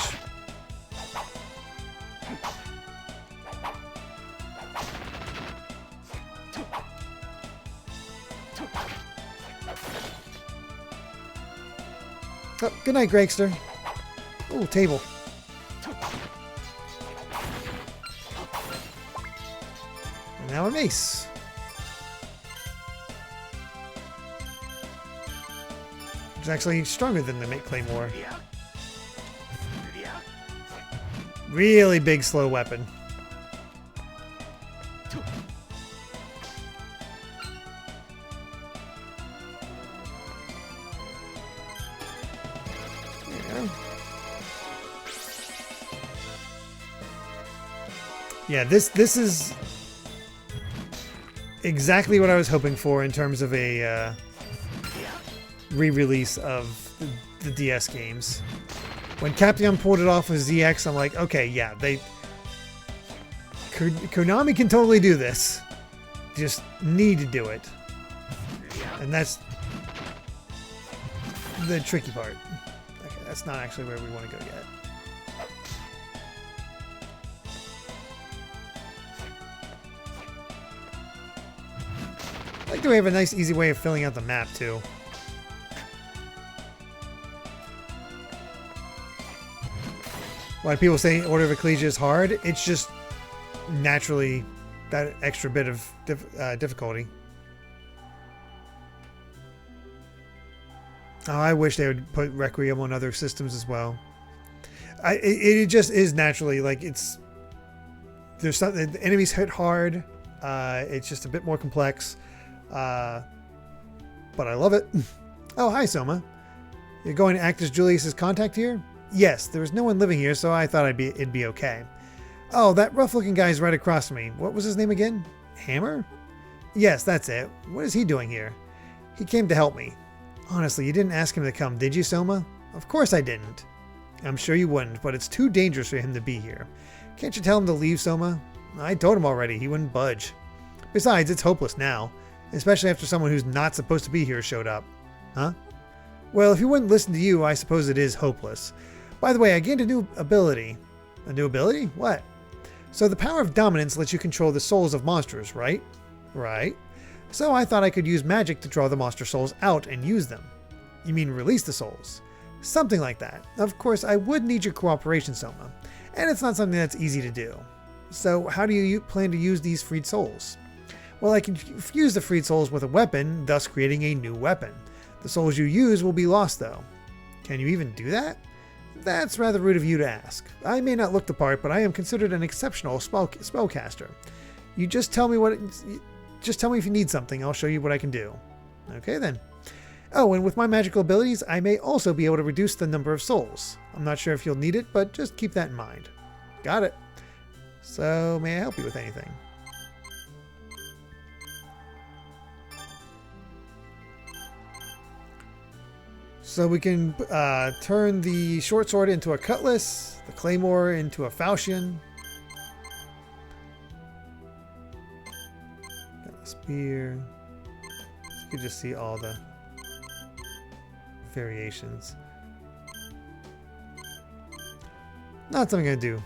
Oh, good night, Gregster. Oh, table. And now a mace. It's actually stronger than the Claymore. Really big slow weapon. Yeah, this is exactly what I was hoping for in terms of a re-release of the DS games. When Capcom pulled it off with ZX, I'm like, okay, yeah, Konami can totally do this. Just need to do it. And that's the tricky part. Okay, that's not actually where we want to go yet. I like that we have a nice, easy way of filling out the map, too. A lot of people say Order of Ecclesia is hard. It's just naturally that extra bit of difficulty. Oh, I wish they would put Requiem on other systems as well. It just is naturally like there's something, the enemies hit hard. It's just a bit more complex. But I love it. Oh, hi, Soma. You're going to act as Julius's contact here? Yes, there was no one living here, so I thought it'd be okay. Oh, that rough-looking guy's right across from me. What was his name again? Hammer? Yes, that's it. What is he doing here? He came to help me. Honestly, you didn't ask him to come, did you, Soma? Of course I didn't. I'm sure you wouldn't, but it's too dangerous for him to be here. Can't you tell him to leave, Soma? I told him already. He wouldn't budge. Besides, it's hopeless now, especially after someone who's not supposed to be here showed up. Huh? Well, if he wouldn't listen to you, I suppose it is hopeless. By the way, I gained a new ability. A new ability? What? So the power of dominance lets you control the souls of monsters, right? Right. So I thought I could use magic to draw the monster souls out and use them. You mean release the souls? Something like that. Of course, I would need your cooperation, Soma, and it's not something that's easy to do. So how do you plan to use these freed souls? Well, I can fuse the freed souls with a weapon, thus creating a new weapon. The souls you use will be lost, though. Can you even do that? That's rather rude of you to ask. I may not look the part, but I am considered an exceptional spellcaster. You just tell me just tell me if you need something. I'll show you what I can do. Okay, then. Oh, and with my magical abilities, I may also be able to reduce the number of souls. I'm not sure if you'll need it, but just keep that in mind. Got it. So, may I help you with anything? So we can turn the short sword into a cutlass, the claymore into a falchion. Got the spear. You can just see all the variations. Not something I do.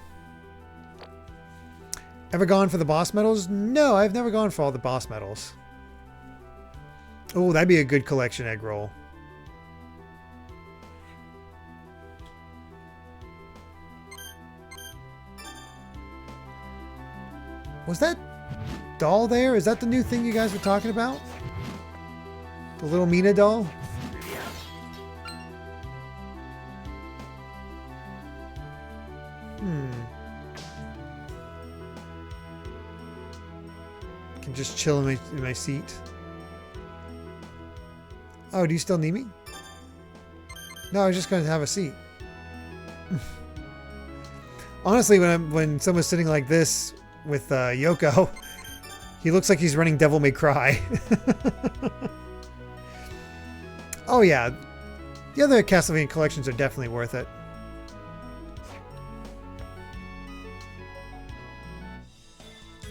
Ever gone for the boss medals? No, I've never gone for all the boss medals. Oh, that'd be a good collection egg roll. Was that doll there? Is that the new thing you guys were talking about? The little Mina doll? Can just chill in my seat. Oh, do you still need me? No, I was just going to have a seat. Honestly, when someone's sitting like this with Yoko, he looks like he's running Devil May Cry. Oh yeah, the other Castlevania collections are definitely worth it.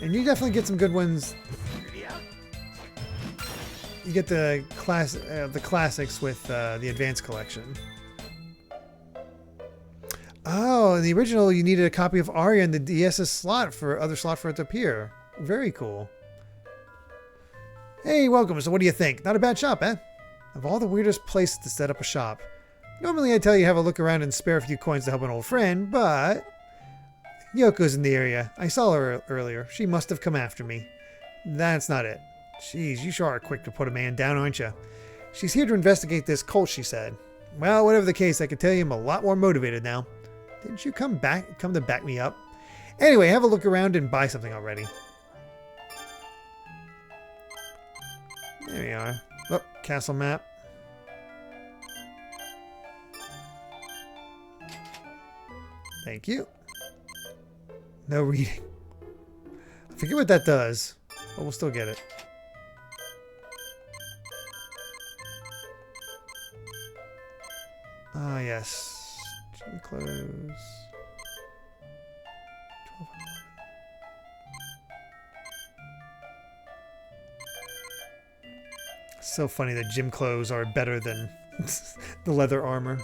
And you definitely get some good ones. You get the classics with the Advanced Collection. Oh, in the original, you needed a copy of Aria in the DS's slot for it to appear. Very cool. Hey, welcome. So what do you think? Not a bad shop, eh? Of all the weirdest places to set up a shop. Normally I tell you have a look around and spare a few coins to help an old friend, but Yoko's in the area. I saw her earlier. She must have come after me. That's not it. Jeez, you sure are quick to put a man down, aren't you? She's here to investigate this cult, she said. Well, whatever the case, I can tell you I'm a lot more motivated now. Didn't you come to back me up? Anyway, have a look around and buy something already. There we are. Oh, castle map. Thank you. No reading. I forget what that does, but we'll still get it. Ah, yes. Gym clothes. So funny that gym clothes are better than the leather armor.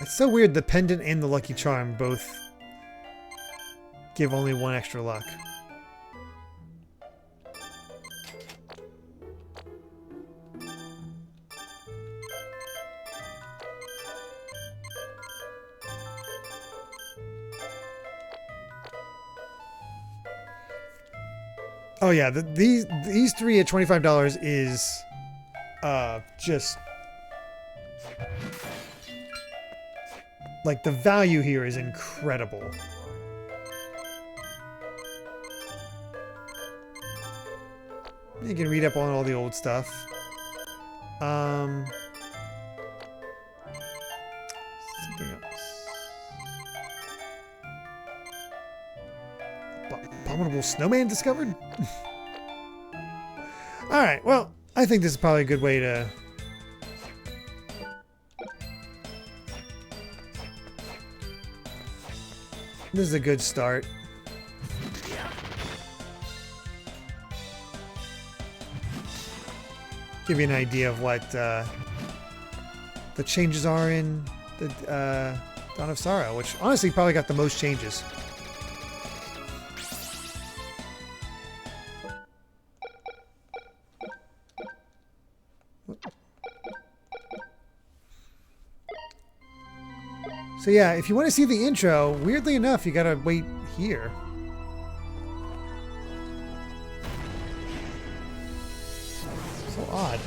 It's so weird, the pendant and the lucky charm both give only one extra luck. Oh yeah, these three at $25 is just like the value here is incredible. You can read up on all the old stuff. Something else. Abominable snowman discovered? Alright, well, I think this is probably a good way to... This is a good start. give you an idea of what the changes are in the Dawn of Sorrow, which honestly probably got the most changes. So yeah, if you want to see the intro, weirdly enough, you gotta wait here. So odd.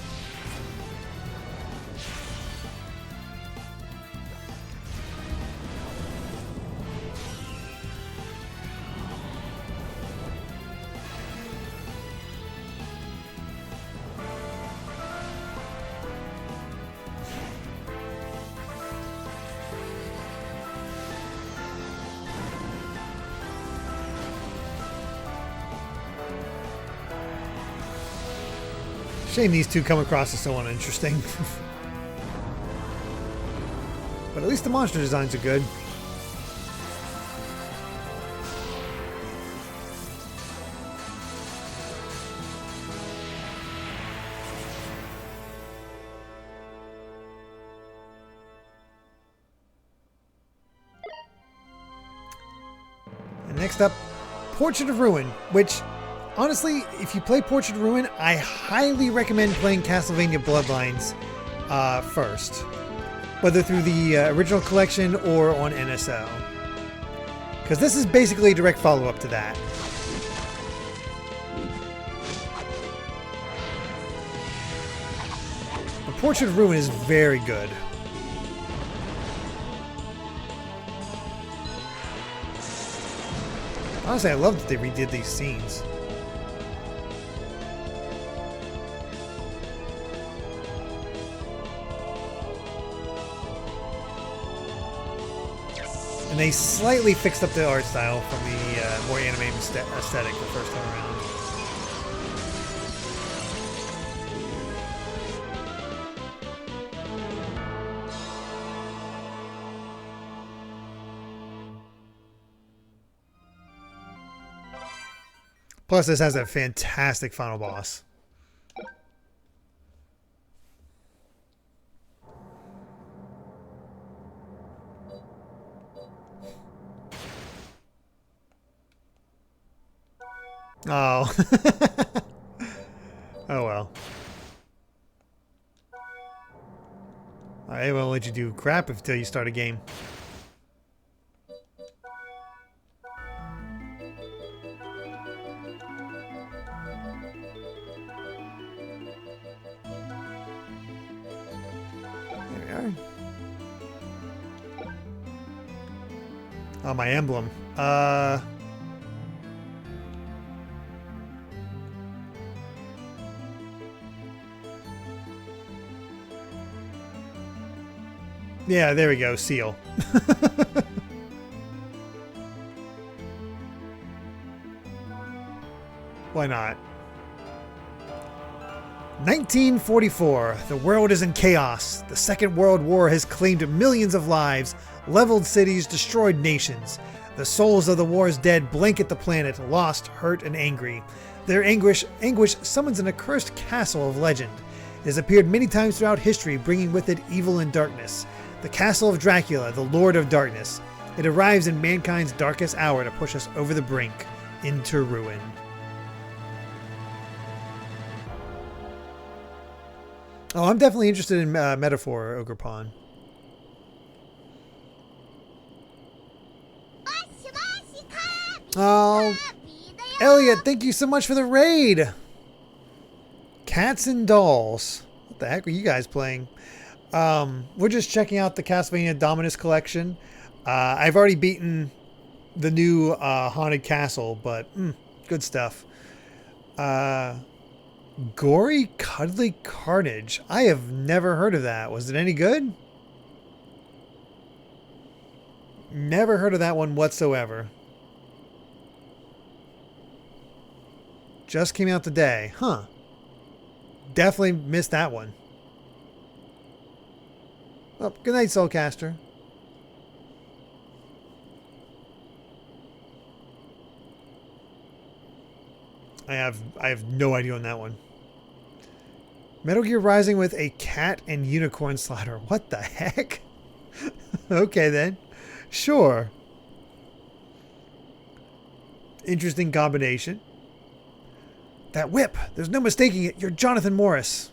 Shame these two come across as so uninteresting. But at least the monster designs are good. And next up, Portrait of Ruin, which honestly, if you play Portrait of Ruin, I highly recommend playing Castlevania Bloodlines first. Whether through the original collection or on NSO. Because this is basically a direct follow-up to that. The Portrait of Ruin is very good. Honestly, I love that they redid these scenes. And they slightly fixed up the art style from the more anime aesthetic the first time around. Plus, this has a fantastic final boss. Oh. Oh well. I won't let you do crap until you start a game. There we are. Oh, my emblem. Yeah, there we go. Seal. Why not? 1944. The world is in chaos. The Second World War has claimed millions of lives, leveled cities, destroyed nations. The souls of the war's dead blanket the planet, lost, hurt, and angry. Their anguish summons an accursed castle of legend. It has appeared many times throughout history, bringing with it evil and darkness. The Castle of Dracula, the Lord of Darkness. It arrives in mankind's darkest hour to push us over the brink into ruin. Oh, I'm definitely interested in Metaphor, Ogre Pawn. Oh, Elliot, thank you so much for the raid. Cats and Dolls. What the heck are you guys playing? We're just checking out the Castlevania Dominus Collection. I've already beaten the new Haunted Castle, but good stuff. Gory Cuddly Carnage. I have never heard of that. Was it any good? Never heard of that one whatsoever. Just came out today. Huh. Definitely missed that one. Oh, good night, Soulcaster. I have no idea on that one. Metal Gear Rising with a cat and unicorn slider. What the heck? Okay then. Sure. Interesting combination. That whip. There's no mistaking it. You're Jonathan Morris.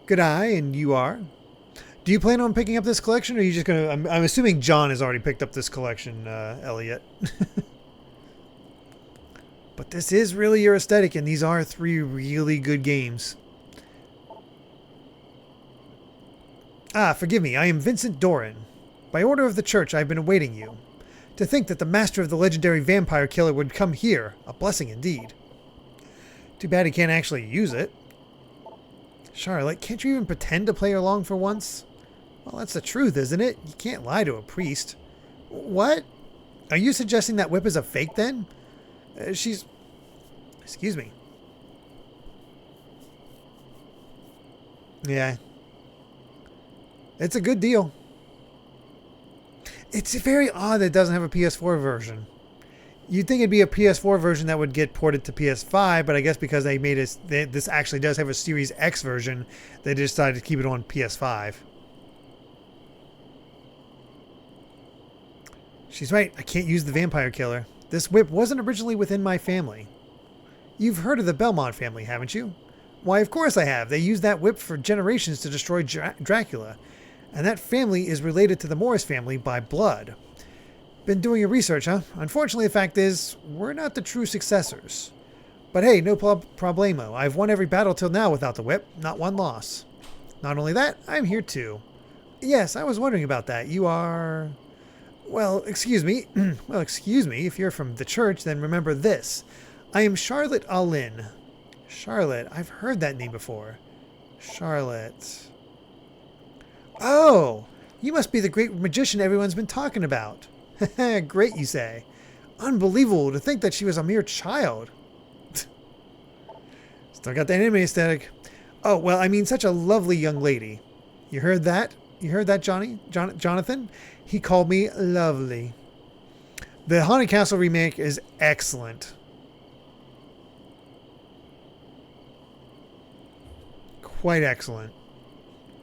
Good eye, and you are. Do you plan on picking up this collection, or are you just going to... I'm assuming John has already picked up this collection, Elliot. But this is really your aesthetic, and these are 3 really good games. Ah, forgive me. I am Vincent Doran. By order of the church, I have been awaiting you. To think that the master of the legendary vampire killer would come here. A blessing indeed. Too bad he can't actually use it. Charlotte, can't you even pretend to play along for once? Well, that's the truth, isn't it? You can't lie to a priest. What? Are you suggesting that whip is a fake, then? She's... Excuse me. Yeah. It's a good deal. It's very odd that it doesn't have a PS4 version. You'd think it'd be a PS4 version that would get ported to PS5, but I guess because they made it, this actually does have a Series X version, they decided to keep it on PS5. She's right, I can't use the vampire killer. This whip wasn't originally within my family. You've heard of the Belmont family, haven't you? Why, of course I have. They used that whip for generations to destroy Dracula. And that family is related to the Morris family by blood. Been doing your research, huh? Unfortunately, the fact is, we're not the true successors. But hey, no problemo. I've won every battle till now without the whip. Not one loss. Not only that, I'm here too. Yes, I was wondering about that. You are... Well, excuse me. Well, excuse me. If you're from the church, then remember this. I am Charlotte Allin. Charlotte. I've heard that name before. Charlotte... Oh, you must be the great magician everyone's been talking about. Great, you say. Unbelievable to think that she was a mere child. Still got that anime aesthetic. Oh, well, I mean, such a lovely young lady. You heard that? You heard that, Jonathan? He called me lovely. The Haunted Castle remake is excellent. Quite excellent.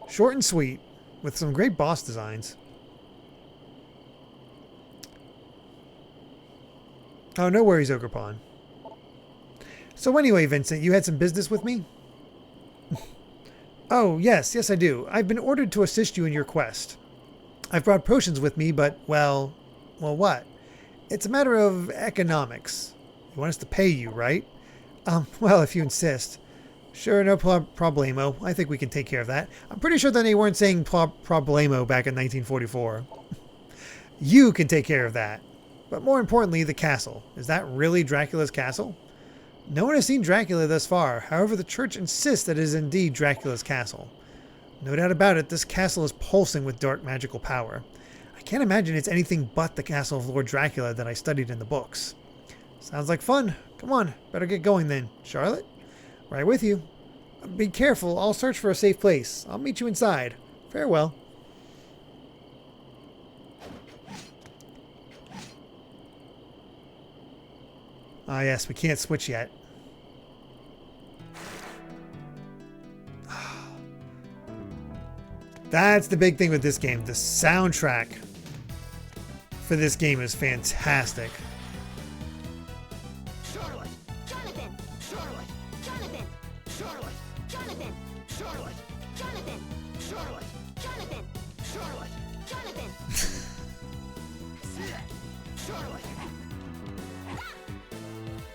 Short and sweet. With some great boss designs. Oh, no worries, Ogrepon. So anyway, Vincent, you had some business with me? Oh, yes, I do. I've been ordered to assist you in your quest. I've brought potions with me, but, well, what? It's a matter of economics. You want us to pay you, right? Well, if you insist. Sure, no problemo. I think we can take care of that. I'm pretty sure that they weren't saying problemo back in 1944. You can take care of that. But more importantly, the castle. Is that really Dracula's castle? No one has seen Dracula thus far. However, the church insists that it is indeed Dracula's castle. No doubt about it, this castle is pulsing with dark magical power. I can't imagine it's anything but the castle of Lord Dracula that I studied in the books. Sounds like fun. Come on, better get going then. Charlotte? Right with you. Be careful. I'll search for a safe place. I'll meet you inside. Farewell. Ah, yes, we can't switch yet. That's the big thing with this game. The soundtrack for this game is fantastic.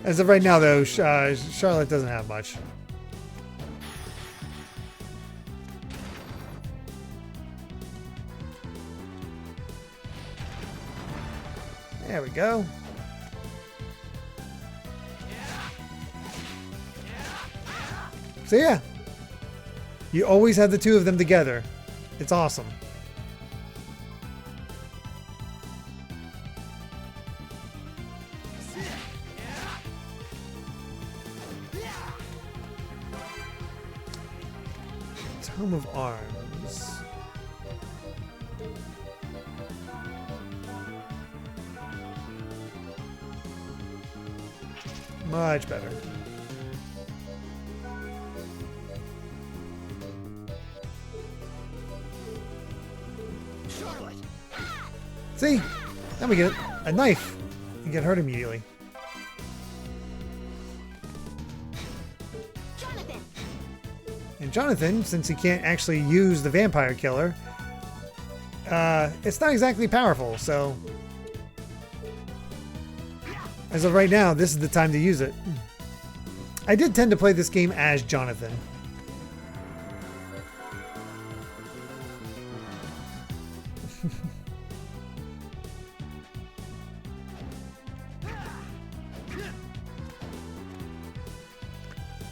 As of right now, though, Charlotte doesn't have much. There we go. So yeah, you always have the two of them together. It's awesome. Tome of Arms. Much better. See? Then we get a knife and get hurt immediately. And Jonathan, since he can't actually use the vampire killer, it's not exactly powerful, so as of right now, this is the time to use it. I did tend to play this game as Jonathan.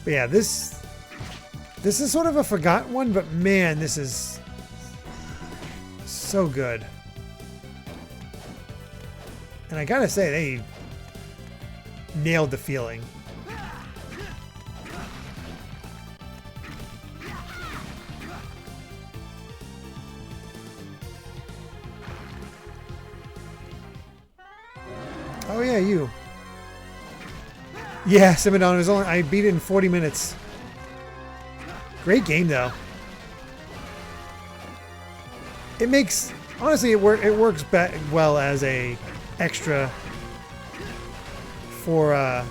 But yeah, this is sort of a forgotten one, but man, this is so good. And I gotta say, they nailed the feeling. Oh yeah, you. Yeah, Simidon was only, I beat it in 40 minutes. Great game though. It makes, honestly, it works well as a extra for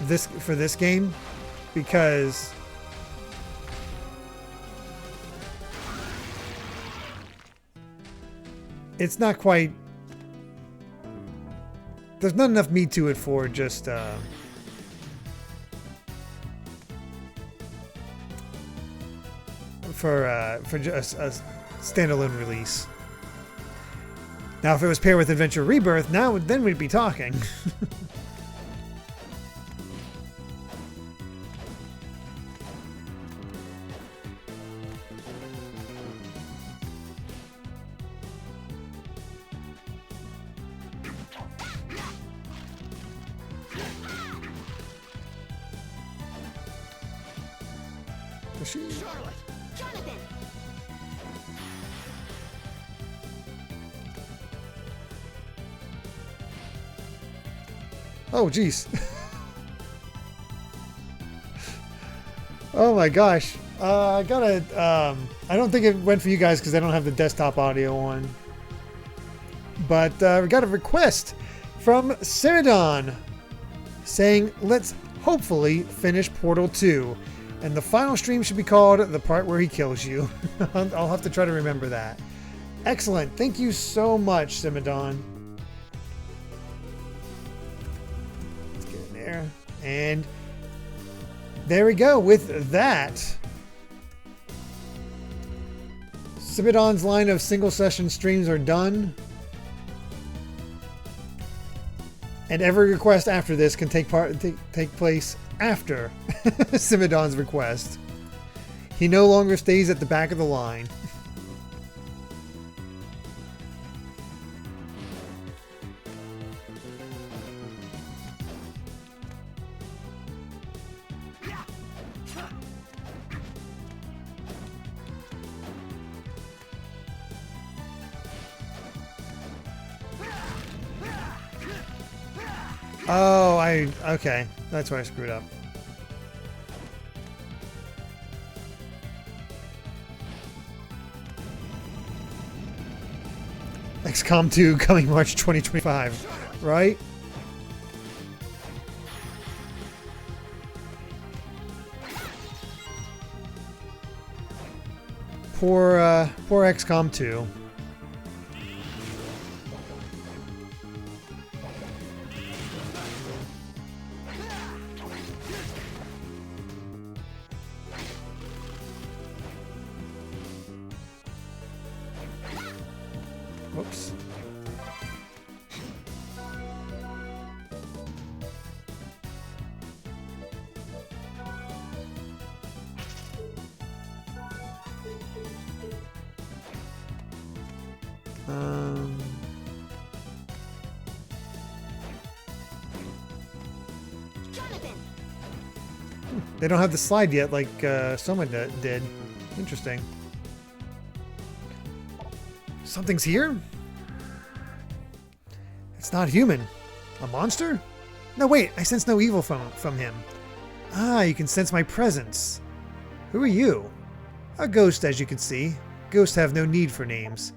this game, because it's not quite, there's not enough meat to it for just for just a standalone release. Now, if it was paired with Adventure Rebirth, then we'd be talking. Charlotte, Jonathan. Oh, jeez. Oh my gosh. I gotta, I don't think it went for you guys because I don't have the desktop audio on. But we got a request from Simidon saying, let's hopefully finish Portal 2. And the final stream should be called The Part Where He Kills You. I'll have to try to remember that. Excellent. Thank you so much, Simidon. Let's get in there. And there we go. With that, Simidon's line of single session streams are done. And every request after this can take place after Simidon's request. He no longer stays at the back of the line. Oh, okay. That's why I screwed up. XCOM 2 coming March 2025, right? Poor XCOM 2. Whoops. Jonathan. They don't have the slide yet like someone did. Interesting. Something's here? It's not human. A monster? No, wait. I sense no evil from him. Ah, you can sense my presence. Who are you? A ghost, as you can see. Ghosts have no need for names.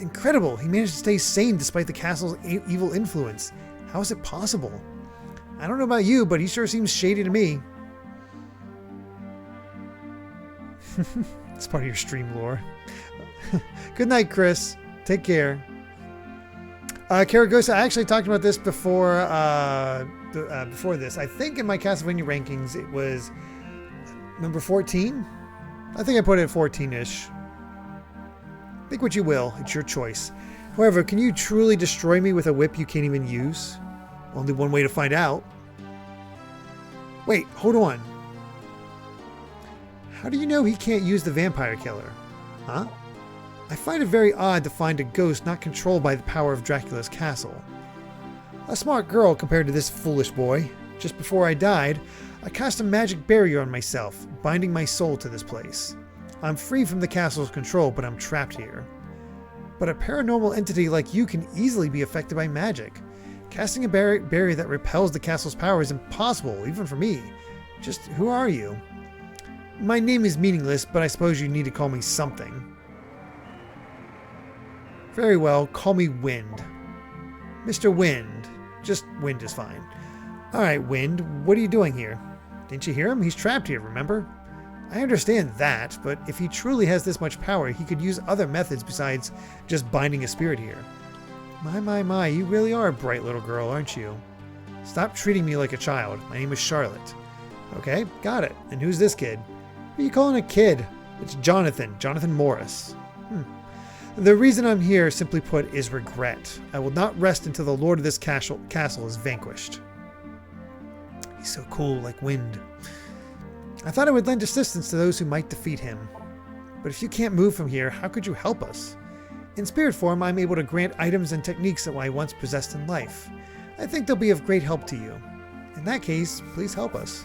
Incredible! He managed to stay sane despite the castle's evil influence. How is it possible? I don't know about you, but he sure seems shady to me. It's part of your stream lore. Good night, Chris. Take care. Karagosa, I actually talked about this before this. I think in my Castlevania rankings it was number 14. I think I put it at 14-ish. Think what you will. It's your choice. However, can you truly destroy me with a whip you can't even use? Only one way to find out. Wait, hold on. How do you know he can't use the vampire killer? Huh? I find it very odd to find a ghost not controlled by the power of Dracula's castle. A smart girl compared to this foolish boy. Just before I died, I cast a magic barrier on myself, binding my soul to this place. I'm free from the castle's control, but I'm trapped here. But a paranormal entity like you can easily be affected by magic. Casting a barrier that repels the castle's power is impossible, even for me. Just who are you? My name is meaningless, but I suppose you need to call me something. Very well, call me Wind. Mr. Wind. Just Wind is fine. Alright, Wind, what are you doing here? Didn't you hear him? He's trapped here, remember? I understand that, but if he truly has this much power, he could use other methods besides just binding a spirit here. My, you really are a bright little girl, aren't you? Stop treating me like a child. My name is Charlotte. Okay, got it. And who's this kid? Who are you calling a kid? It's Jonathan Morris. The reason I'm here, simply put, is regret. I will not rest until the lord of this castle is vanquished. He's so cool, like Wind. I thought I would lend assistance to those who might defeat him. But if you can't move from here, how could you help us? In spirit form, I'm able to grant items and techniques that I once possessed in life. I think they'll be of great help to you. In that case, please help us.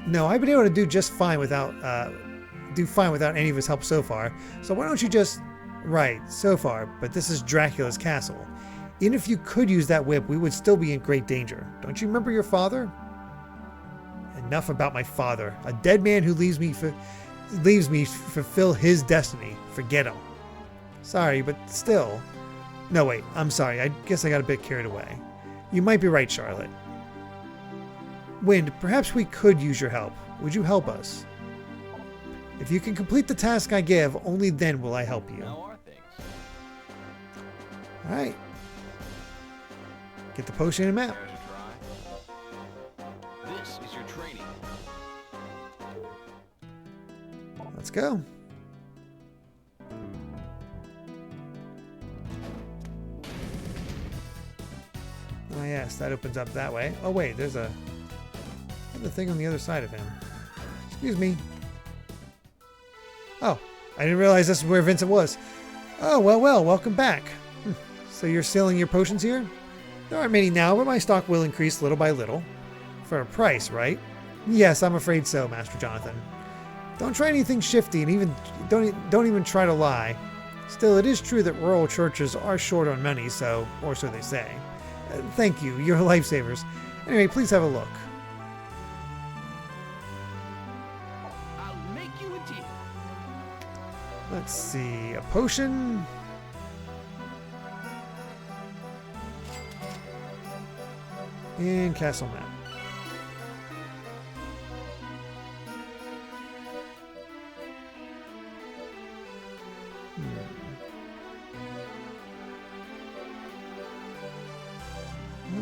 No, I've been able to do just fine without any of his help so far. So why don't you just... Right, so far, but this is Dracula's castle. Even if you could use that whip, we would still be in great danger. Don't you remember your father? Enough about my father. A dead man who leaves me fulfill his destiny. Forget him. Sorry, but still. No, wait, I'm sorry. I guess I got a bit carried away. You might be right, Charlotte. Wind, perhaps we could use your help. Would you help us? If you can complete the task I give, only then will I help you. Alright. Get the potion and map. This is your training. Let's go. Oh yes, that opens up that way. Oh wait, there's a thing on the other side of him. Excuse me. Oh, I didn't realize this is where Vincent was. Oh, well, welcome back. So you're selling your potions here? There aren't many now, but my stock will increase little by little. For a price, right? Yes, I'm afraid so, Master Jonathan. Don't try anything shifty, and even don't even try to lie. Still, it is true that rural churches are short on money, or so they say. Thank you, you're lifesavers. Anyway, please have a look. I'll make you a deal. Let's see, a potion. And castle map.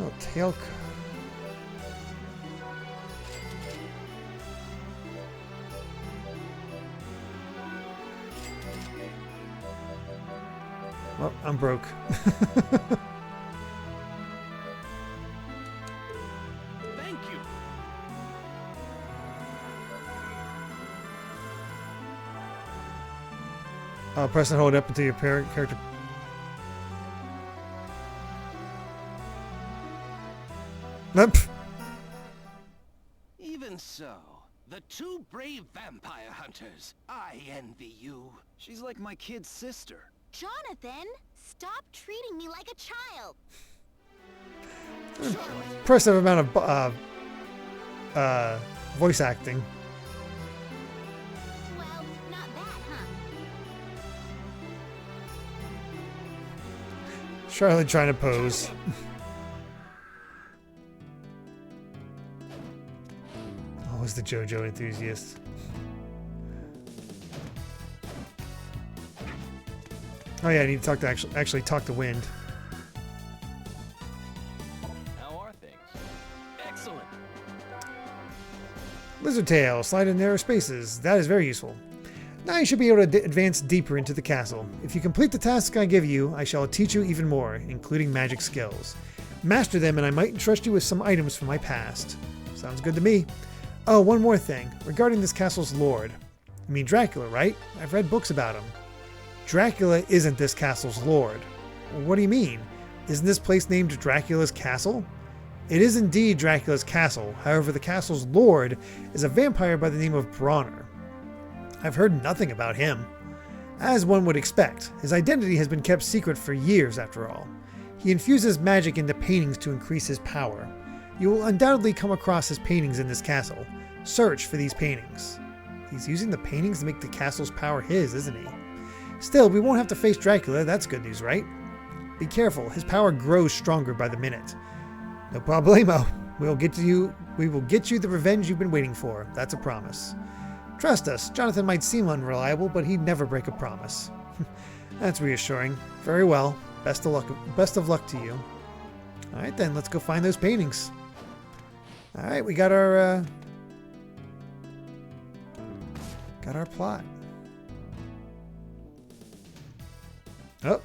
Oh, tail. Well, I'm broke. Thank you. Press and hold up until your character. Nope. Even so, the two brave vampire hunters. I envy you. She's like my kid sister. Jonathan, stop treating me like a child. Impressive amount of voice acting. Well, not that, huh? Charlotte trying to pose. Always the JoJo enthusiast. Oh yeah, I need to talk to actually talk to Wind. How are things? Excellent. Lizard tail, slide in narrow spaces. That is very useful. Now you should be able to advance deeper into the castle. If you complete the tasks I give you, I shall teach you even more, including magic skills. Master them and I might entrust you with some items from my past. Sounds good to me. Oh, one more thing. Regarding this castle's lord. You mean Dracula, right? I've read books about him. Dracula isn't this castle's lord. What do you mean? Isn't this place named Dracula's Castle? It is indeed Dracula's castle. However, the castle's lord is a vampire by the name of Bronner. I've heard nothing about him. As one would expect, his identity has been kept secret for years after all. He infuses magic into paintings to increase his power. You will undoubtedly come across his paintings in this castle. Search for these paintings. He's using the paintings to make the castle's power his, isn't he? Still, we won't have to face Dracula. That's good news, right? Be careful. His power grows stronger by the minute. No problemo. We will get you the revenge you've been waiting for. That's a promise. Trust us, Jonathan might seem unreliable, but he'd never break a promise. That's reassuring. Very well. Best of luck to you. Alright then, let's go find those paintings. Alright, we got our plot. Oh,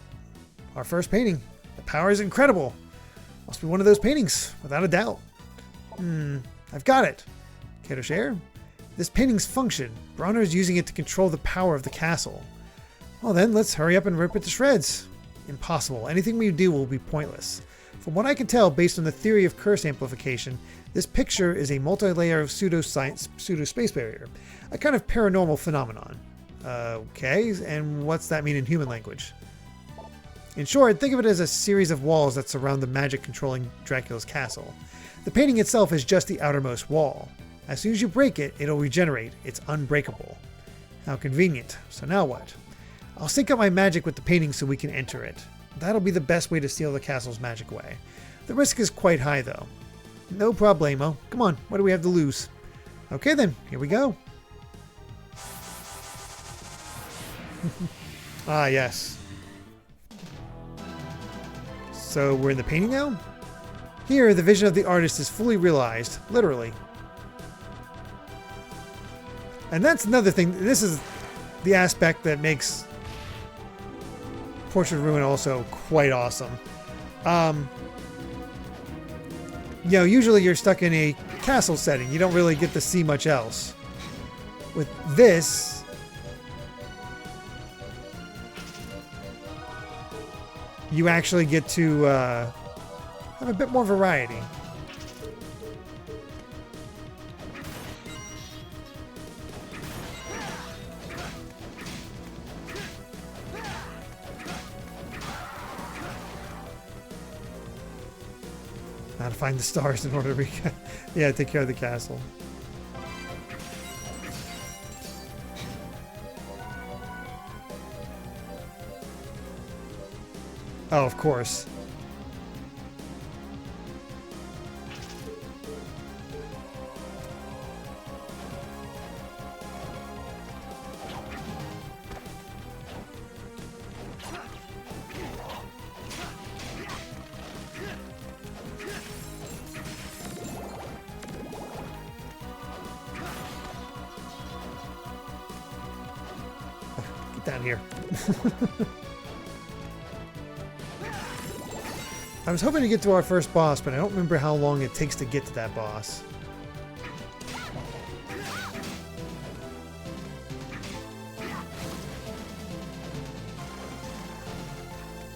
our first painting. The power is incredible. Must be one of those paintings, without a doubt. I've got it. Care to share? This painting's function. Bronner is using it to control the power of the castle. Well then, let's hurry up and rip it to shreds. Impossible. Anything we do will be pointless. From what I can tell, based on the theory of curse amplification, this picture is a multi-layer of pseudo-space barrier. A kind of paranormal phenomenon. Okay, and what's that mean in human language? In short, think of it as a series of walls that surround the magic controlling Dracula's castle. The painting itself is just the outermost wall. As soon as you break it, it'll regenerate. It's unbreakable. How convenient. So now what? I'll sync up my magic with the painting so we can enter it. That'll be the best way to steal the castle's magic away. The risk is quite high though. No problemo. Come on, what do we have to lose? Okay then, here we go. Ah yes. So we're in the painting now? Here, the vision of the artist is fully realized, literally. And that's another thing. This is the aspect that makes Portrait of Ruin also quite awesome. You know, usually you're stuck in a castle setting. You don't really get to see much else. With this, you actually get to have a bit more variety. How to find the stars in order to take care of the castle. Oh, of course. Get down here. I was hoping to get to our first boss, but I don't remember how long it takes to get to that boss.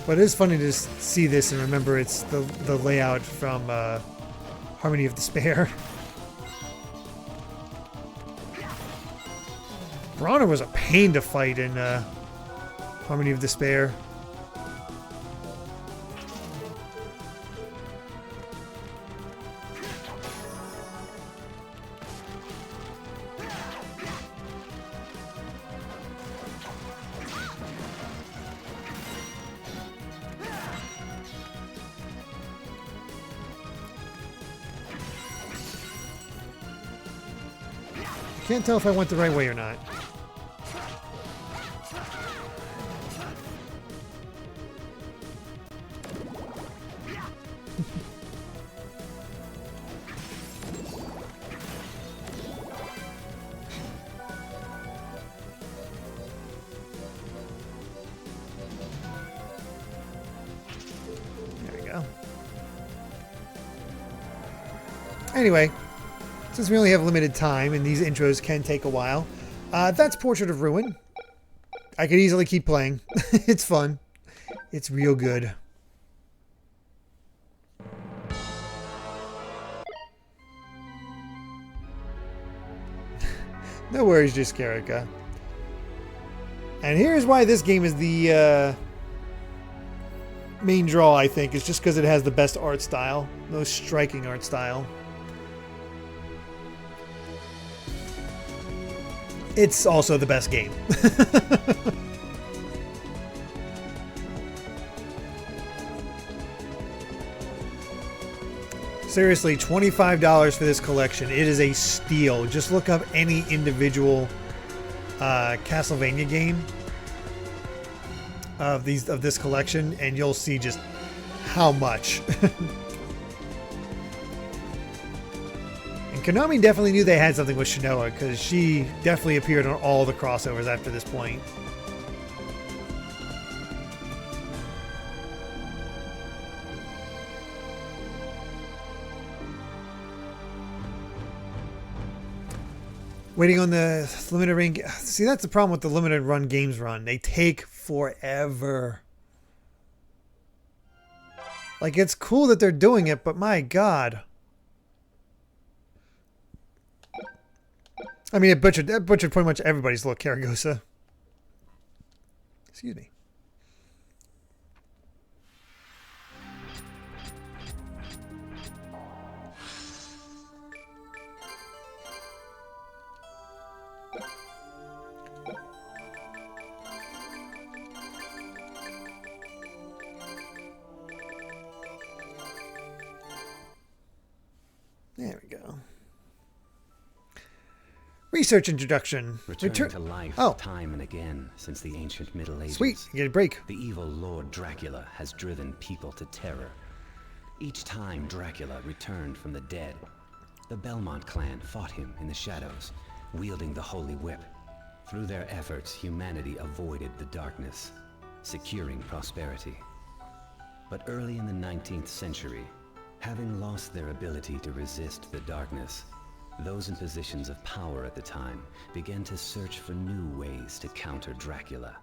But it is funny to just see this and remember it's the layout from Harmony of Despair. Bronner was a pain to fight in Harmony of Despair. Can't tell if I went the right way or not. There we go. Anyway, since we only have limited time and these intros can take a while, that's Portrait of Ruin. I could easily keep playing. It's fun. It's real good. No worries, Jiskarica. And here's why this game is the main draw, I think. It's just because it has the best art style. Most striking art style. It's also the best game. Seriously, $25 for this collection. It is a steal. Just look up any individual Castlevania game of this collection, and you'll see just how much. And Konami definitely knew they had something with Shinoa, because she definitely appeared on all the crossovers after this point. Waiting on the limited run. See, that's the problem with the limited run games run. They take forever. Like, it's cool that they're doing it, but my God. I mean, it butchered pretty much everybody's look, Karagosa. Excuse me. There we go. Research introduction. Returning to life time and again since the ancient Middle Ages. Sweet, you get a break. The evil Lord Dracula has driven people to terror. Each time Dracula returned from the dead, the Belmont clan fought him in the shadows, wielding the Holy Whip. Through their efforts, humanity avoided the darkness, securing prosperity. But early in the 19th century, having lost their ability to resist the darkness, those in positions of power at the time began to search for new ways to counter Dracula.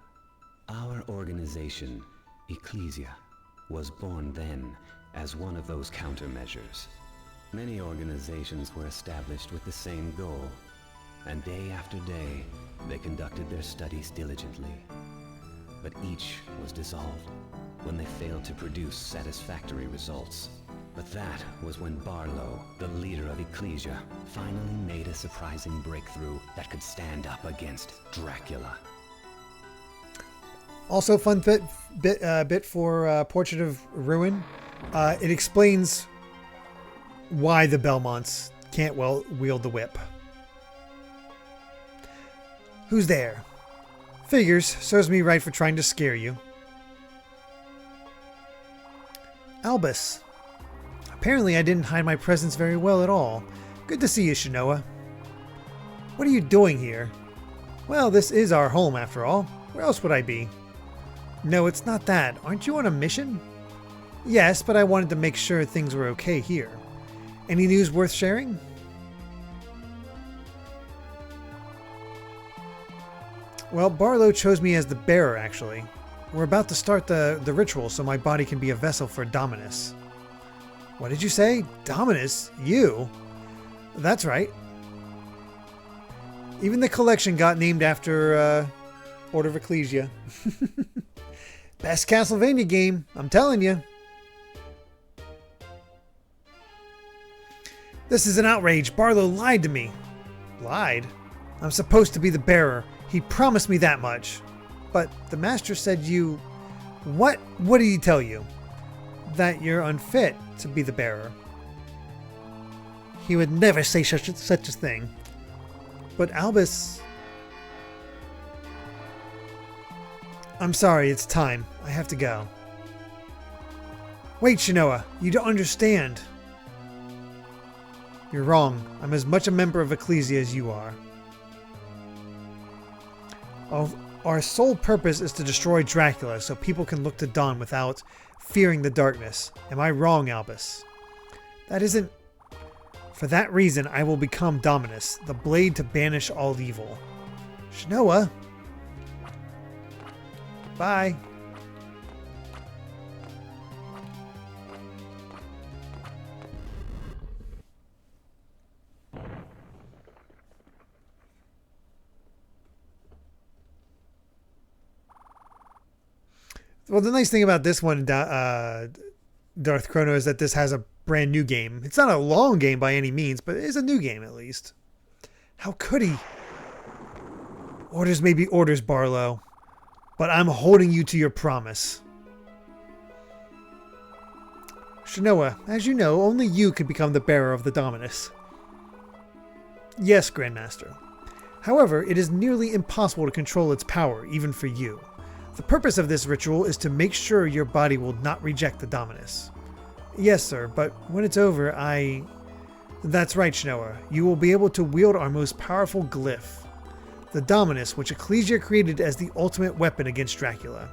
Our organization, Ecclesia, was born then as one of those countermeasures. Many organizations were established with the same goal, and day after day, they conducted their studies diligently. But each was dissolved when they failed to produce satisfactory results. But that was when Barlow, the leader of Ecclesia, finally made a surprising breakthrough that could stand up against Dracula. Also, fun bit for Portrait of Ruin. It explains why the Belmonts can't wield the whip. Who's there? Figures. Serves me right for trying to scare you. Albus. Apparently I didn't hide my presence very well at all. Good to see you, Shinoa. What are you doing here? Well, this is our home after all. Where else would I be? No, it's not that. Aren't you on a mission? Yes, but I wanted to make sure things were okay here. Any news worth sharing? Well, Barlow chose me as the bearer, actually. We're about to start the ritual so my body can be a vessel for Dominus. What did you say? Dominus? You? That's right. Even the collection got named after Order of Ecclesia. Best Castlevania game, I'm telling you. This is an outrage. Barlow lied to me. Lied? I'm supposed to be the bearer. He promised me that much. But the master said you... What? What did he tell you? That you're unfit to be the bearer. He would never say such a thing. But Albus... I'm sorry, it's time. I have to go. Wait, Shinoa, you don't understand. You're wrong. I'm as much a member of Ecclesia as you are. Our sole purpose is to destroy Dracula so people can look to dawn without fearing the darkness. Am I wrong, Albus? That isn't... For that reason, I will become Dominus, the blade to banish all evil. Shinoa? Bye. Well, the nice thing about this one, Darth Chrono, is that this has a brand new game. It's not a long game by any means, but it is a new game at least. How could he? Orders may be orders, Barlow, but I'm holding you to your promise. Shinoa, as you know, only you can become the bearer of the Dominus. Yes, Grandmaster. However, it is nearly impossible to control its power, even for you. The purpose of this ritual is to make sure your body will not reject the Dominus. Yes, sir, but when it's over, That's right, Shinoa. You will be able to wield our most powerful glyph, the Dominus, which Ecclesia created as the ultimate weapon against Dracula.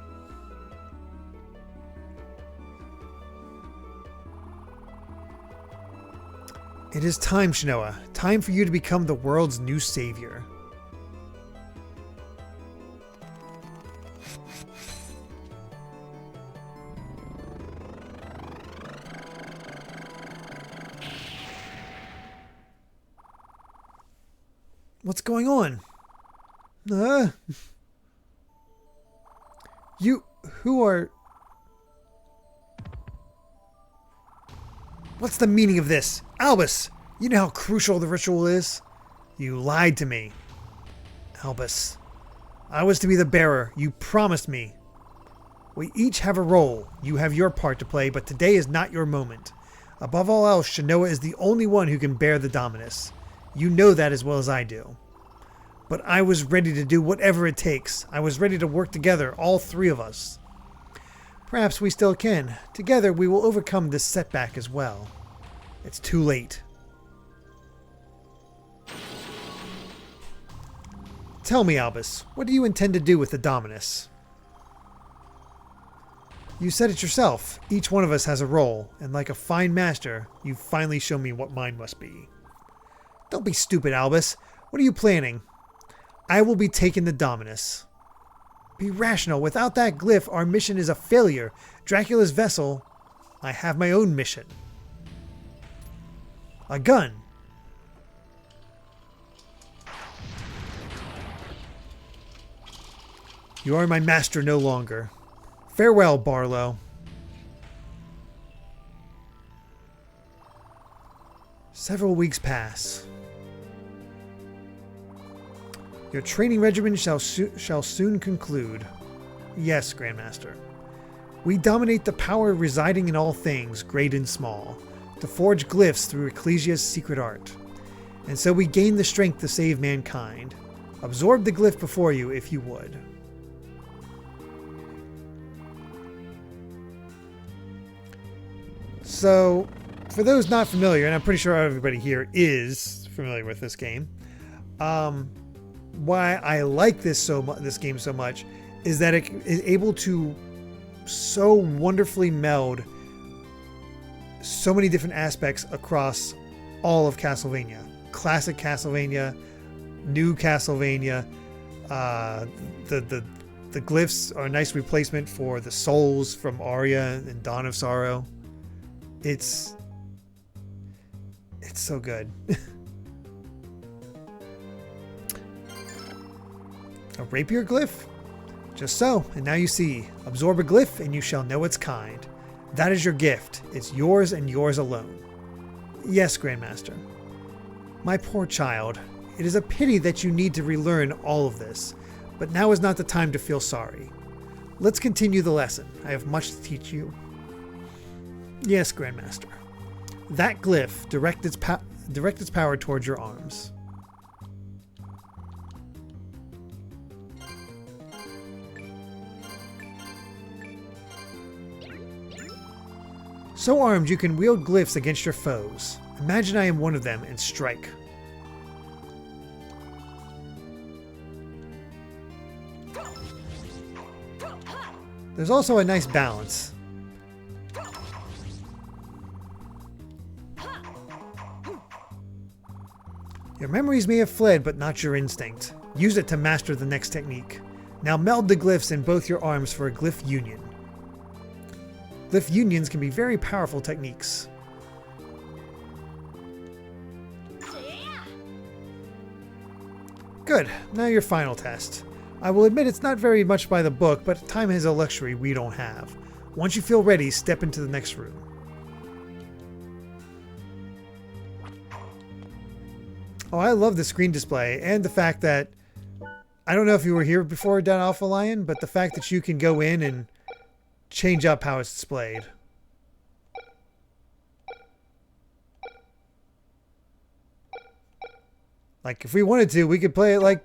It is time, Shinoa. Time for you to become the world's new savior. What's going on? Who are... What's the meaning of this? Albus, you know how crucial the ritual is? You lied to me. Albus, I was to be the bearer. You promised me. We each have a role. You have your part to play, but today is not your moment. Above all else, Shinoa is the only one who can bear the Dominus. You know that as well as I do. But I was ready to do whatever it takes. I was ready to work together, all three of us. Perhaps we still can. Together we will overcome this setback as well. It's too late. Tell me, Albus, what do you intend to do with the Dominus? You said it yourself. Each one of us has a role, and like a fine master, you've finally shown me what mine must be. Don't be stupid, Albus. What are you planning? I will be taking the Dominus. Be rational. Without that glyph, our mission is a failure. Dracula's vessel. I have my own mission. A gun. You are my master no longer. Farewell, Barlow. Several weeks pass. Your training regimen shall soon conclude. Yes, Grandmaster. We dominate the power residing in all things, great and small, to forge glyphs through Ecclesia's secret art. And so we gain the strength to save mankind. Absorb the glyph before you, if you would. So, for those not familiar, and I'm pretty sure everybody here is familiar with this game, why I like this game so much is that it is able to so wonderfully meld so many different aspects across all of Castlevania. Classic Castlevania, new Castlevania. The glyphs are a nice replacement for the souls from Aria and Dawn of Sorrow. It's so good. A rapier glyph? Just so, and now you see. Absorb a glyph and you shall know its kind. That is your gift. It's yours and yours alone. Yes, Grandmaster. My poor child. It is a pity that you need to relearn all of this, but now is not the time to feel sorry. Let's continue the lesson. I have much to teach you. Yes, Grandmaster. That glyph, direct its power towards your arms. So armed you can wield glyphs against your foes. Imagine I am one of them and strike. There's also a nice balance. Your memories may have fled, but not your instinct. Use it to master the next technique. Now meld the glyphs in both your arms for a glyph union. Glyph unions can be very powerful techniques. Good. Now your final test. I will admit it's not very much by the book, but time is a luxury we don't have. Once you feel ready, step into the next room. Oh, I love the screen display and the fact that, I don't know if you were here before, Dead Alpha Lion, but the fact that you can go in and change up how it's displayed. Like, if we wanted to, we could play it like...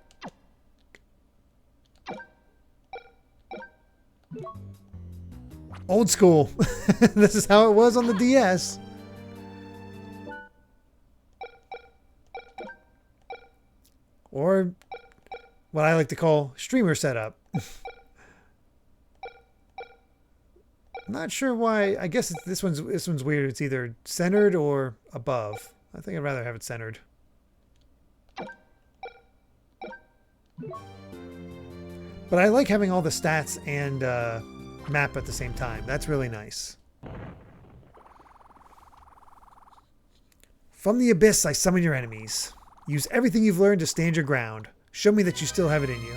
old school. This is how it was on the DS. Or what I like to call streamer setup. Not sure why. I guess this one's weird. It's either centered or above. I think I'd rather have it centered. But I like having all the stats and map at the same time. That's really nice. From the abyss, I summon your enemies. Use everything you've learned to stand your ground. Show me that you still have it in you.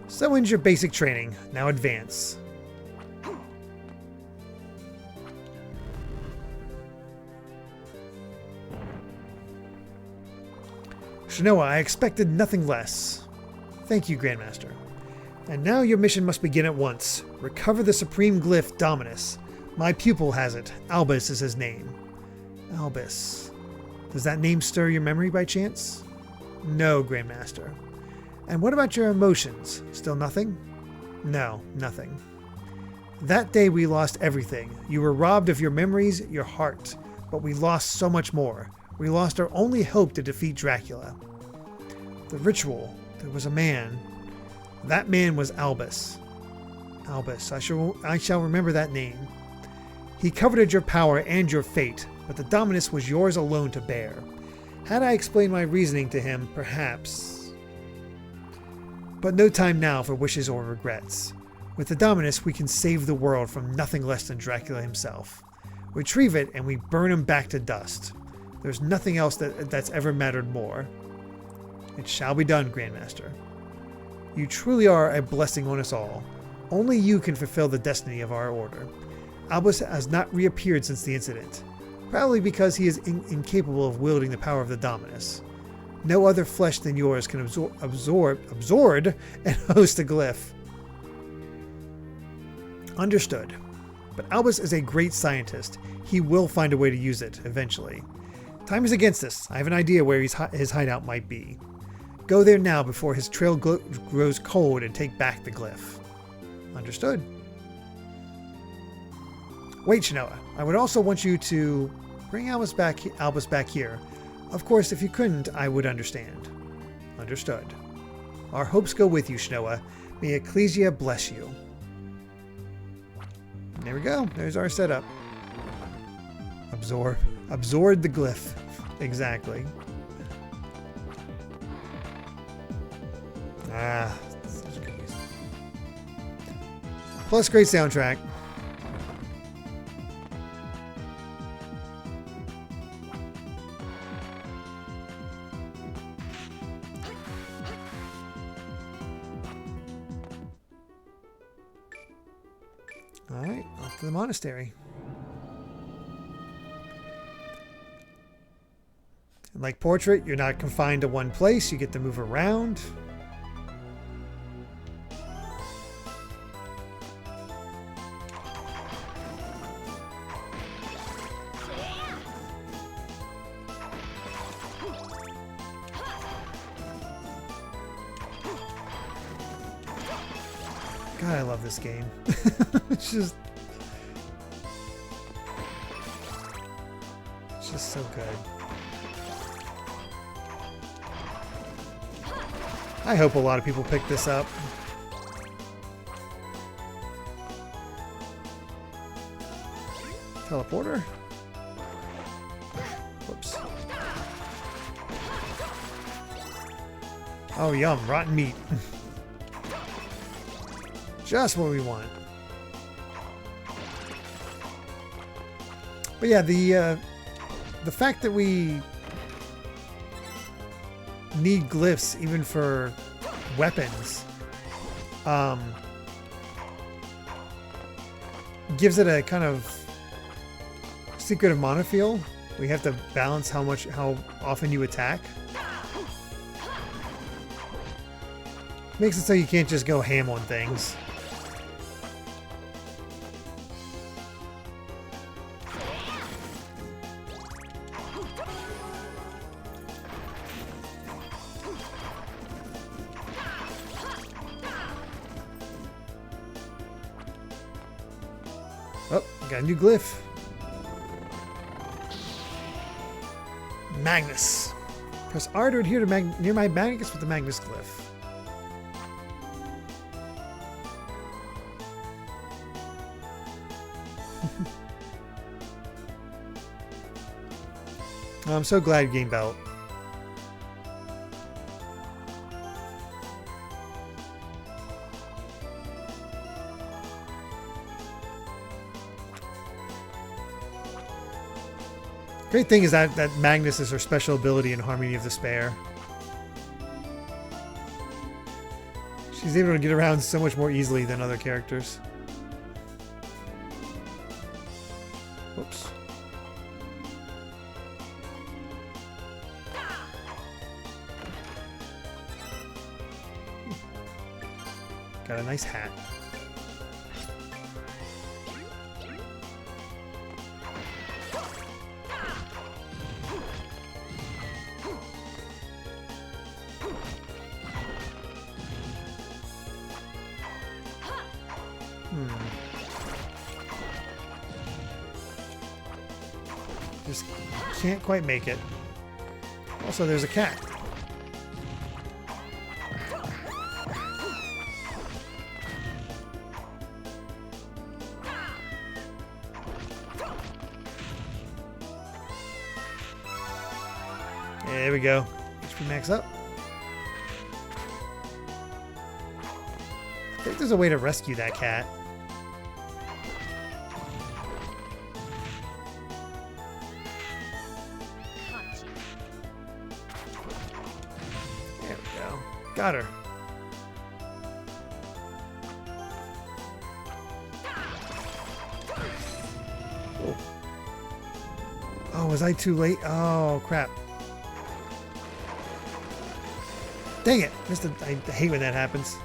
So ends your basic training. Now advance. Shinoa, I expected nothing less. Thank you, Grandmaster. And now your mission must begin at once. Recover the supreme glyph, Dominus. My pupil has it. Albus is his name. Albus. Does that name stir your memory by chance? No, Grandmaster. And what about your emotions? Still nothing? No, nothing. That day we lost everything. You were robbed of your memories, your heart. But we lost so much more. We lost our only hope to defeat Dracula. The ritual. There was a man. That man was Albus. Albus, I shall remember that name. He coveted your power and your fate, but the Dominus was yours alone to bear. Had I explained my reasoning to him, perhaps. But no time now for wishes or regrets. With the Dominus, we can save the world from nothing less than Dracula himself. Retrieve it, and we burn him back to dust. There's nothing else that's ever mattered more. It shall be done, Grandmaster. You truly are a blessing on us all. Only you can fulfill the destiny of our order. Albus has not reappeared since the incident, probably because he is incapable of wielding the power of the Dominus. No other flesh than yours can absorb and host a glyph. Understood. But Albus is a great scientist. He will find a way to use it, eventually. Time is against us. I have an idea where his hideout might be. Go there now before his trail grows cold and take back the glyph. Understood. Wait, Shinoa. I would also want you to bring Albus back here. Of course, if you couldn't, I would understand. Understood. Our hopes go with you, Shinoa. May Ecclesia bless you. There we go. There's our setup. Absorb the glyph. Exactly. Ah, such cookies. Plus, great soundtrack. All right, off to the monastery. And like Portrait, you're not confined to one place. You get to move around. God, I love this game. It's just so good. I hope a lot of people pick this up. Teleporter. Whoops. Oh, yum. Rotten meat. Just what we want. But yeah, the fact that we need glyphs even for weapons gives it a kind of Secret of Mana feel. We have to balance how often you attack. Makes it so you can't just go ham on things. Oh, got a new glyph. Magnus. Press R to adhere to nearby Magnus with the Magnus glyph. I'm so glad Game Belt. Great thing is that Magnus is her special ability in Harmony of Despair. She's able to get around so much more easily than other characters. Whoops. Got a nice hat. Just can't quite make it. Also, there's a cat. There we go. HP max up. I think there's a way to rescue that cat. There we go. Got her. Oh. Oh, was I too late? Oh, crap. Dang it! I hate when that happens.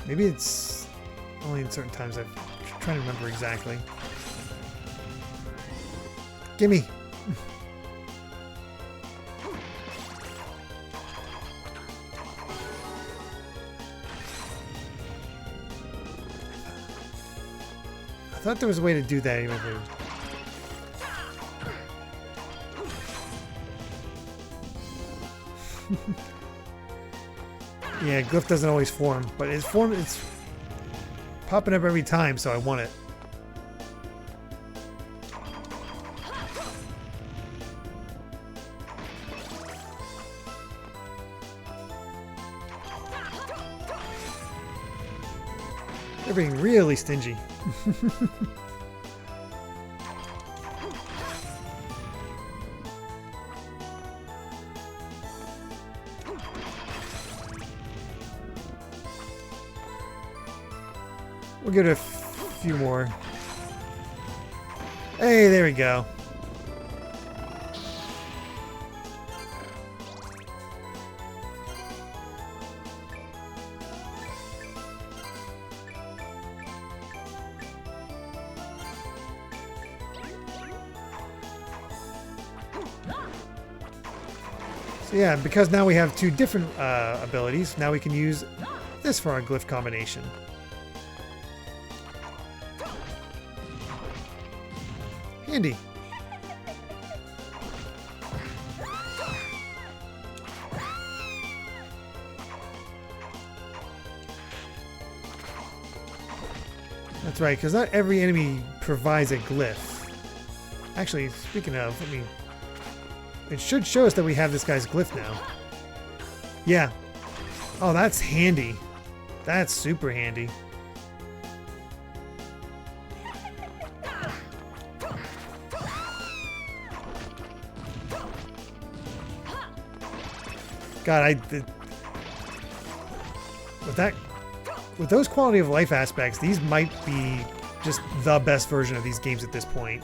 Maybe it's only in certain times. I'm trying to remember exactly. Gimme! I thought there was a way to do that even though. Yeah, glyph doesn't always form, but it's popping up every time, so I want it. They're being really stingy. We'll give it a few more. Hey, there we go. So yeah, because now we have two different abilities, now we can use this for our glyph combination. Handy. That's right, because not every enemy provides a glyph. Actually, speaking of, it should show us that we have this guy's glyph now. Yeah. Oh, that's handy. That's super handy. God, with those quality of life aspects, these might be just the best version of these games at this point.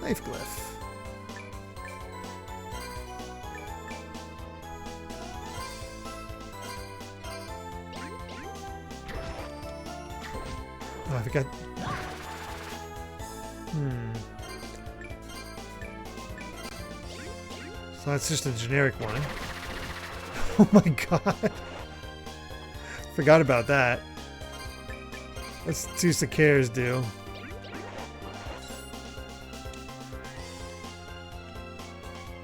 Life glyph. Oh, I forgot. So that's just a generic one. Oh my god. Forgot about that. What's two Sacares do?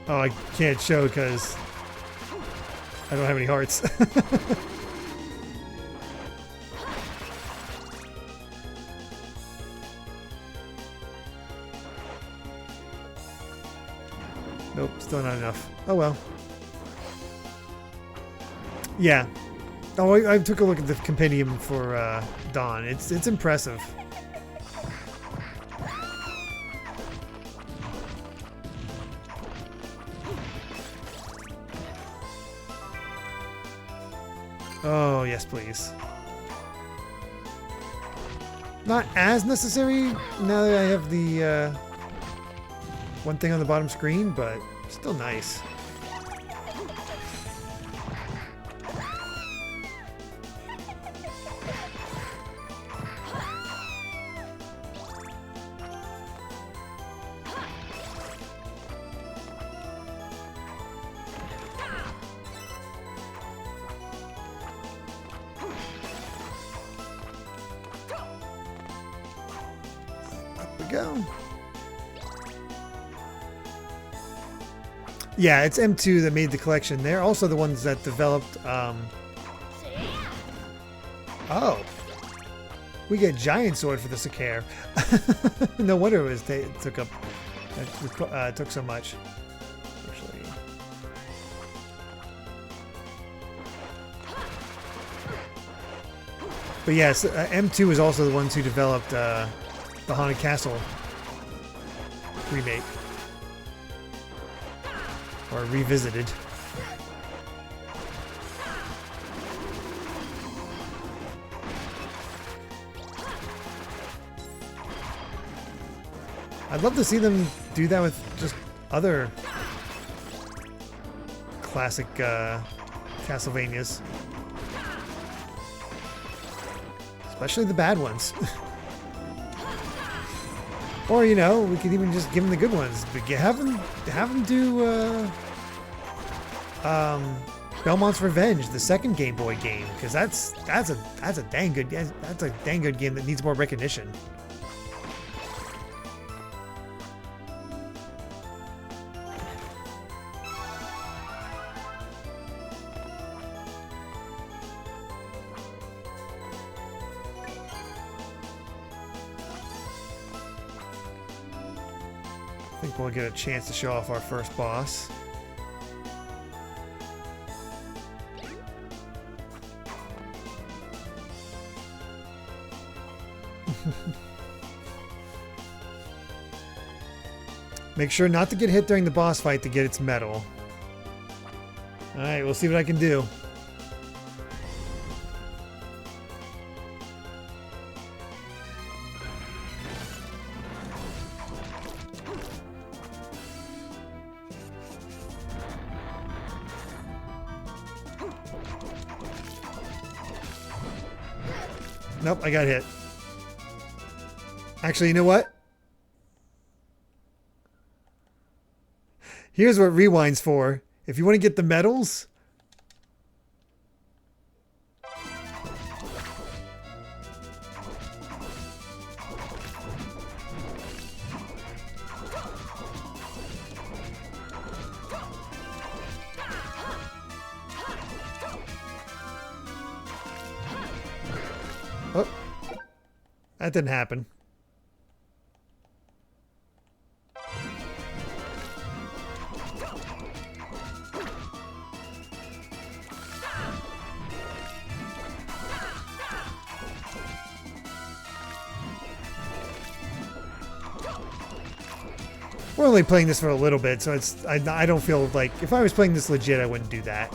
Oh, I can't show because I don't have any hearts. Nope, still not enough. Oh well. Yeah. Oh, I took a look at the compendium for Dawn. It's impressive. Oh, yes, please. Not as necessary now that I have the one thing on the bottom screen, but still nice. Go. Yeah, it's M2 that made the collection. They're also the ones that developed oh, we get Giant Sword for the Sacare. No wonder it was took so much. Actually, but yes, M2 is also the ones who developed the Haunted Castle remake. Or revisited. I'd love to see them do that with just other classic Castlevanias. Especially the bad ones. Or, you know, we could even just give them the good ones. But have them do Belmont's Revenge, the second Game Boy game, because that's a dang good game that needs more recognition. I think we'll get a chance to show off our first boss. Make sure not to get hit during the boss fight to get its medal. Alright, we'll see what I can do. Nope, I got hit. Actually, you know what? Here's what rewind's for. If you want to get the medals... Oh, that didn't happen. We're only playing this for a little bit, so it's I don't feel like if I was playing this legit, I wouldn't do that.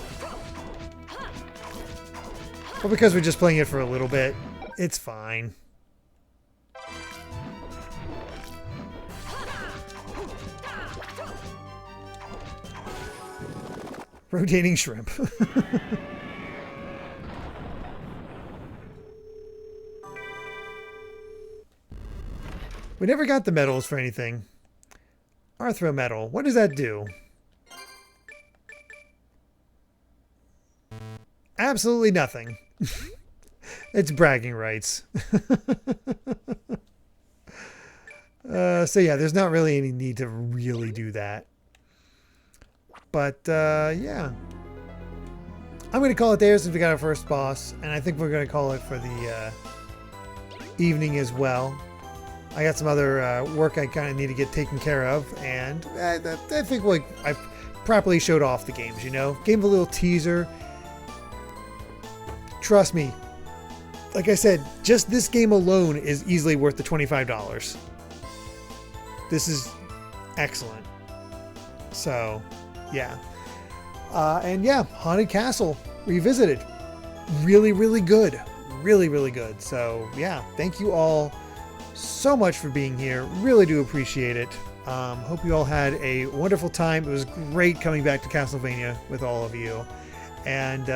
But because we're just playing it for a little bit, it's fine. Rotating shrimp. We never got the medals for anything. Arthro medal. What does that do? Absolutely nothing. It's bragging rights. So yeah, there's not really any need to really do that. But yeah. I'm going to call it there since we got our first boss. And I think we're going to call it for the evening as well. I got some other work I kind of need to get taken care of. And I think I properly showed off the games, you know. Gave them a little teaser. Trust me. Like I said, just this game alone is easily worth the $25. This is excellent. So, yeah. And yeah, Haunted Castle Revisited. Really, really good. Really, really good. So, yeah, thank you all so much for being here. Really do appreciate it. Hope you all had a wonderful time. It was great coming back to Castlevania with all of you. And,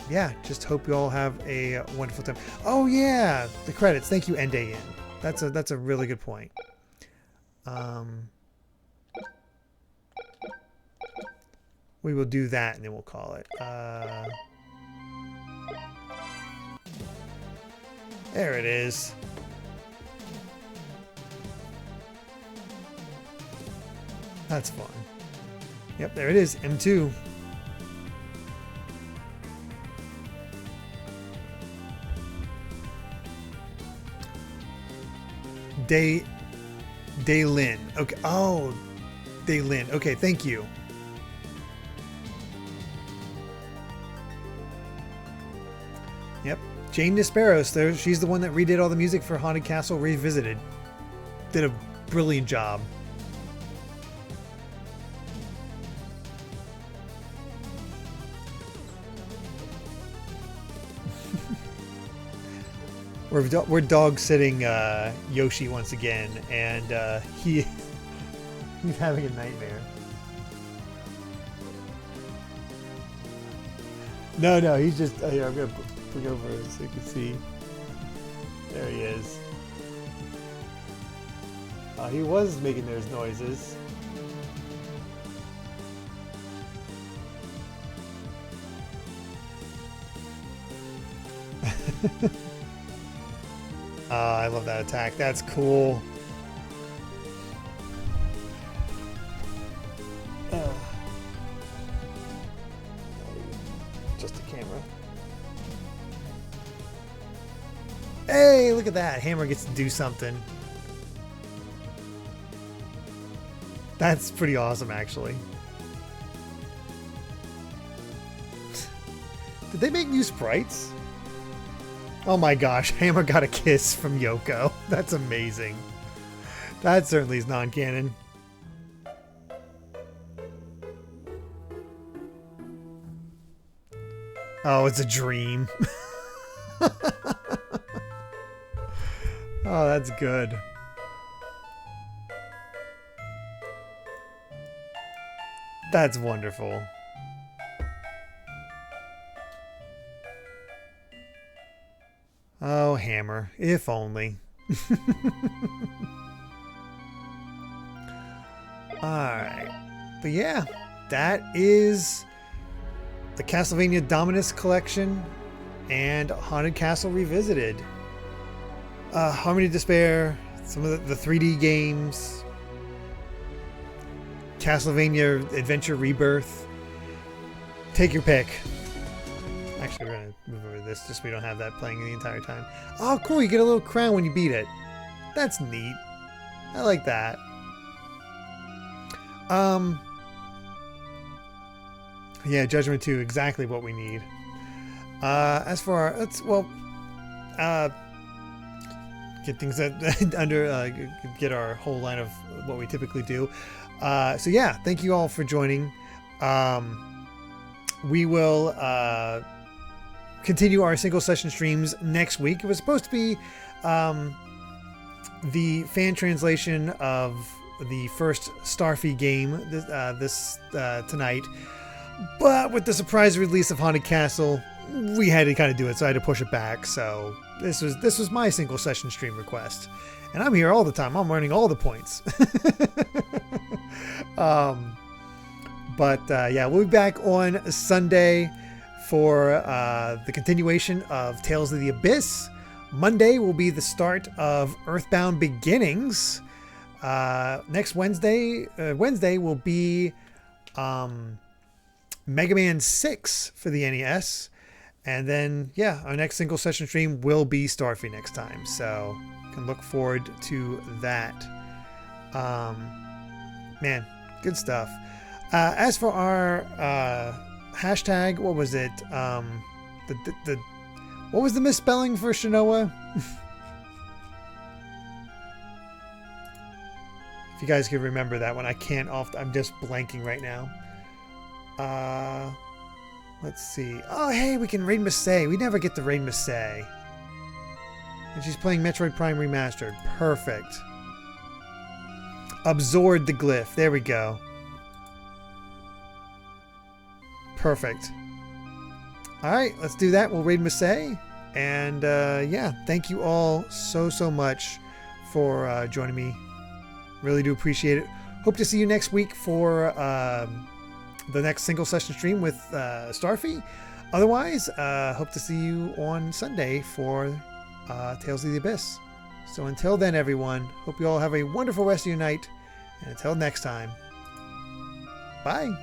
yeah, just hope you all have a wonderful time. Oh yeah, the credits. Thank you, Ende In. That's a really good point. We will do that and then we'll call it. There it is. That's fun. Yep, there it is. M2. Daylin. Okay. Oh, Daylin. Okay, thank you. Yep. Jane Desperos. There, she's the one that redid all the music for Haunted Castle Revisited. Did a brilliant job. We're dog sitting Yoshi once again, and he's having a nightmare. No, he's just. Here, I'm gonna bring over so you can see. There he is. He was making those noises. I love that attack. That's cool. Just a camera. Hey, look at that. Hammer gets to do something. That's pretty awesome, actually. Did they make new sprites? Oh my gosh, Hammer got a kiss from Yoko. That's amazing. That certainly is non-canon. Oh, it's a dream. Oh, that's good. That's wonderful. Oh, Hammer. If only. Alright. But yeah, that is the Castlevania Dominus Collection and Haunted Castle Revisited. Harmony of Despair, some of the 3D games, Castlevania Adventure Rebirth. Take your pick. Actually, we're going to move over this just so we don't have that playing the entire time. Oh, cool. You get a little crown when you beat it. That's neat. I like that. Yeah, Judgment 2, exactly what we need. As for our, get things under, get our whole line of what we typically do. So yeah, thank you all for joining. We will continue our single session streams next week. It was supposed to be the fan translation of the first Starfy game this tonight, but with the surprise release of Haunted Castle, we had to kind of do it, so I had to push it back. So this was my single session stream request, and I'm here all the time. I'm earning all the points. Yeah, we'll be back on Sunday for the continuation of Tales of the Abyss. Monday will be the start of Earthbound Beginnings. Next Wednesday will be Mega Man 6 for the NES. And then, yeah, our next single session stream will be Starfy next time. So, you can look forward to that. Man, good stuff. As for our hashtag, what was it? What was the misspelling for Shinoa? If you guys can remember that one, I can't I'm just blanking right now. Let's see. Oh, hey, we can raid Masae. We never get to raid Masae. And she's playing Metroid Prime Remastered. Perfect. Absorb the glyph. There we go. Perfect. Alright, let's do that. We'll raid Masae. And yeah, thank you all so much for joining me. Really do appreciate it. Hope to see you next week for the next single session stream with Starfy. Otherwise, hope to see you on Sunday for Tales of the Abyss. So until then, everyone, hope you all have a wonderful rest of your night. And until next time, bye.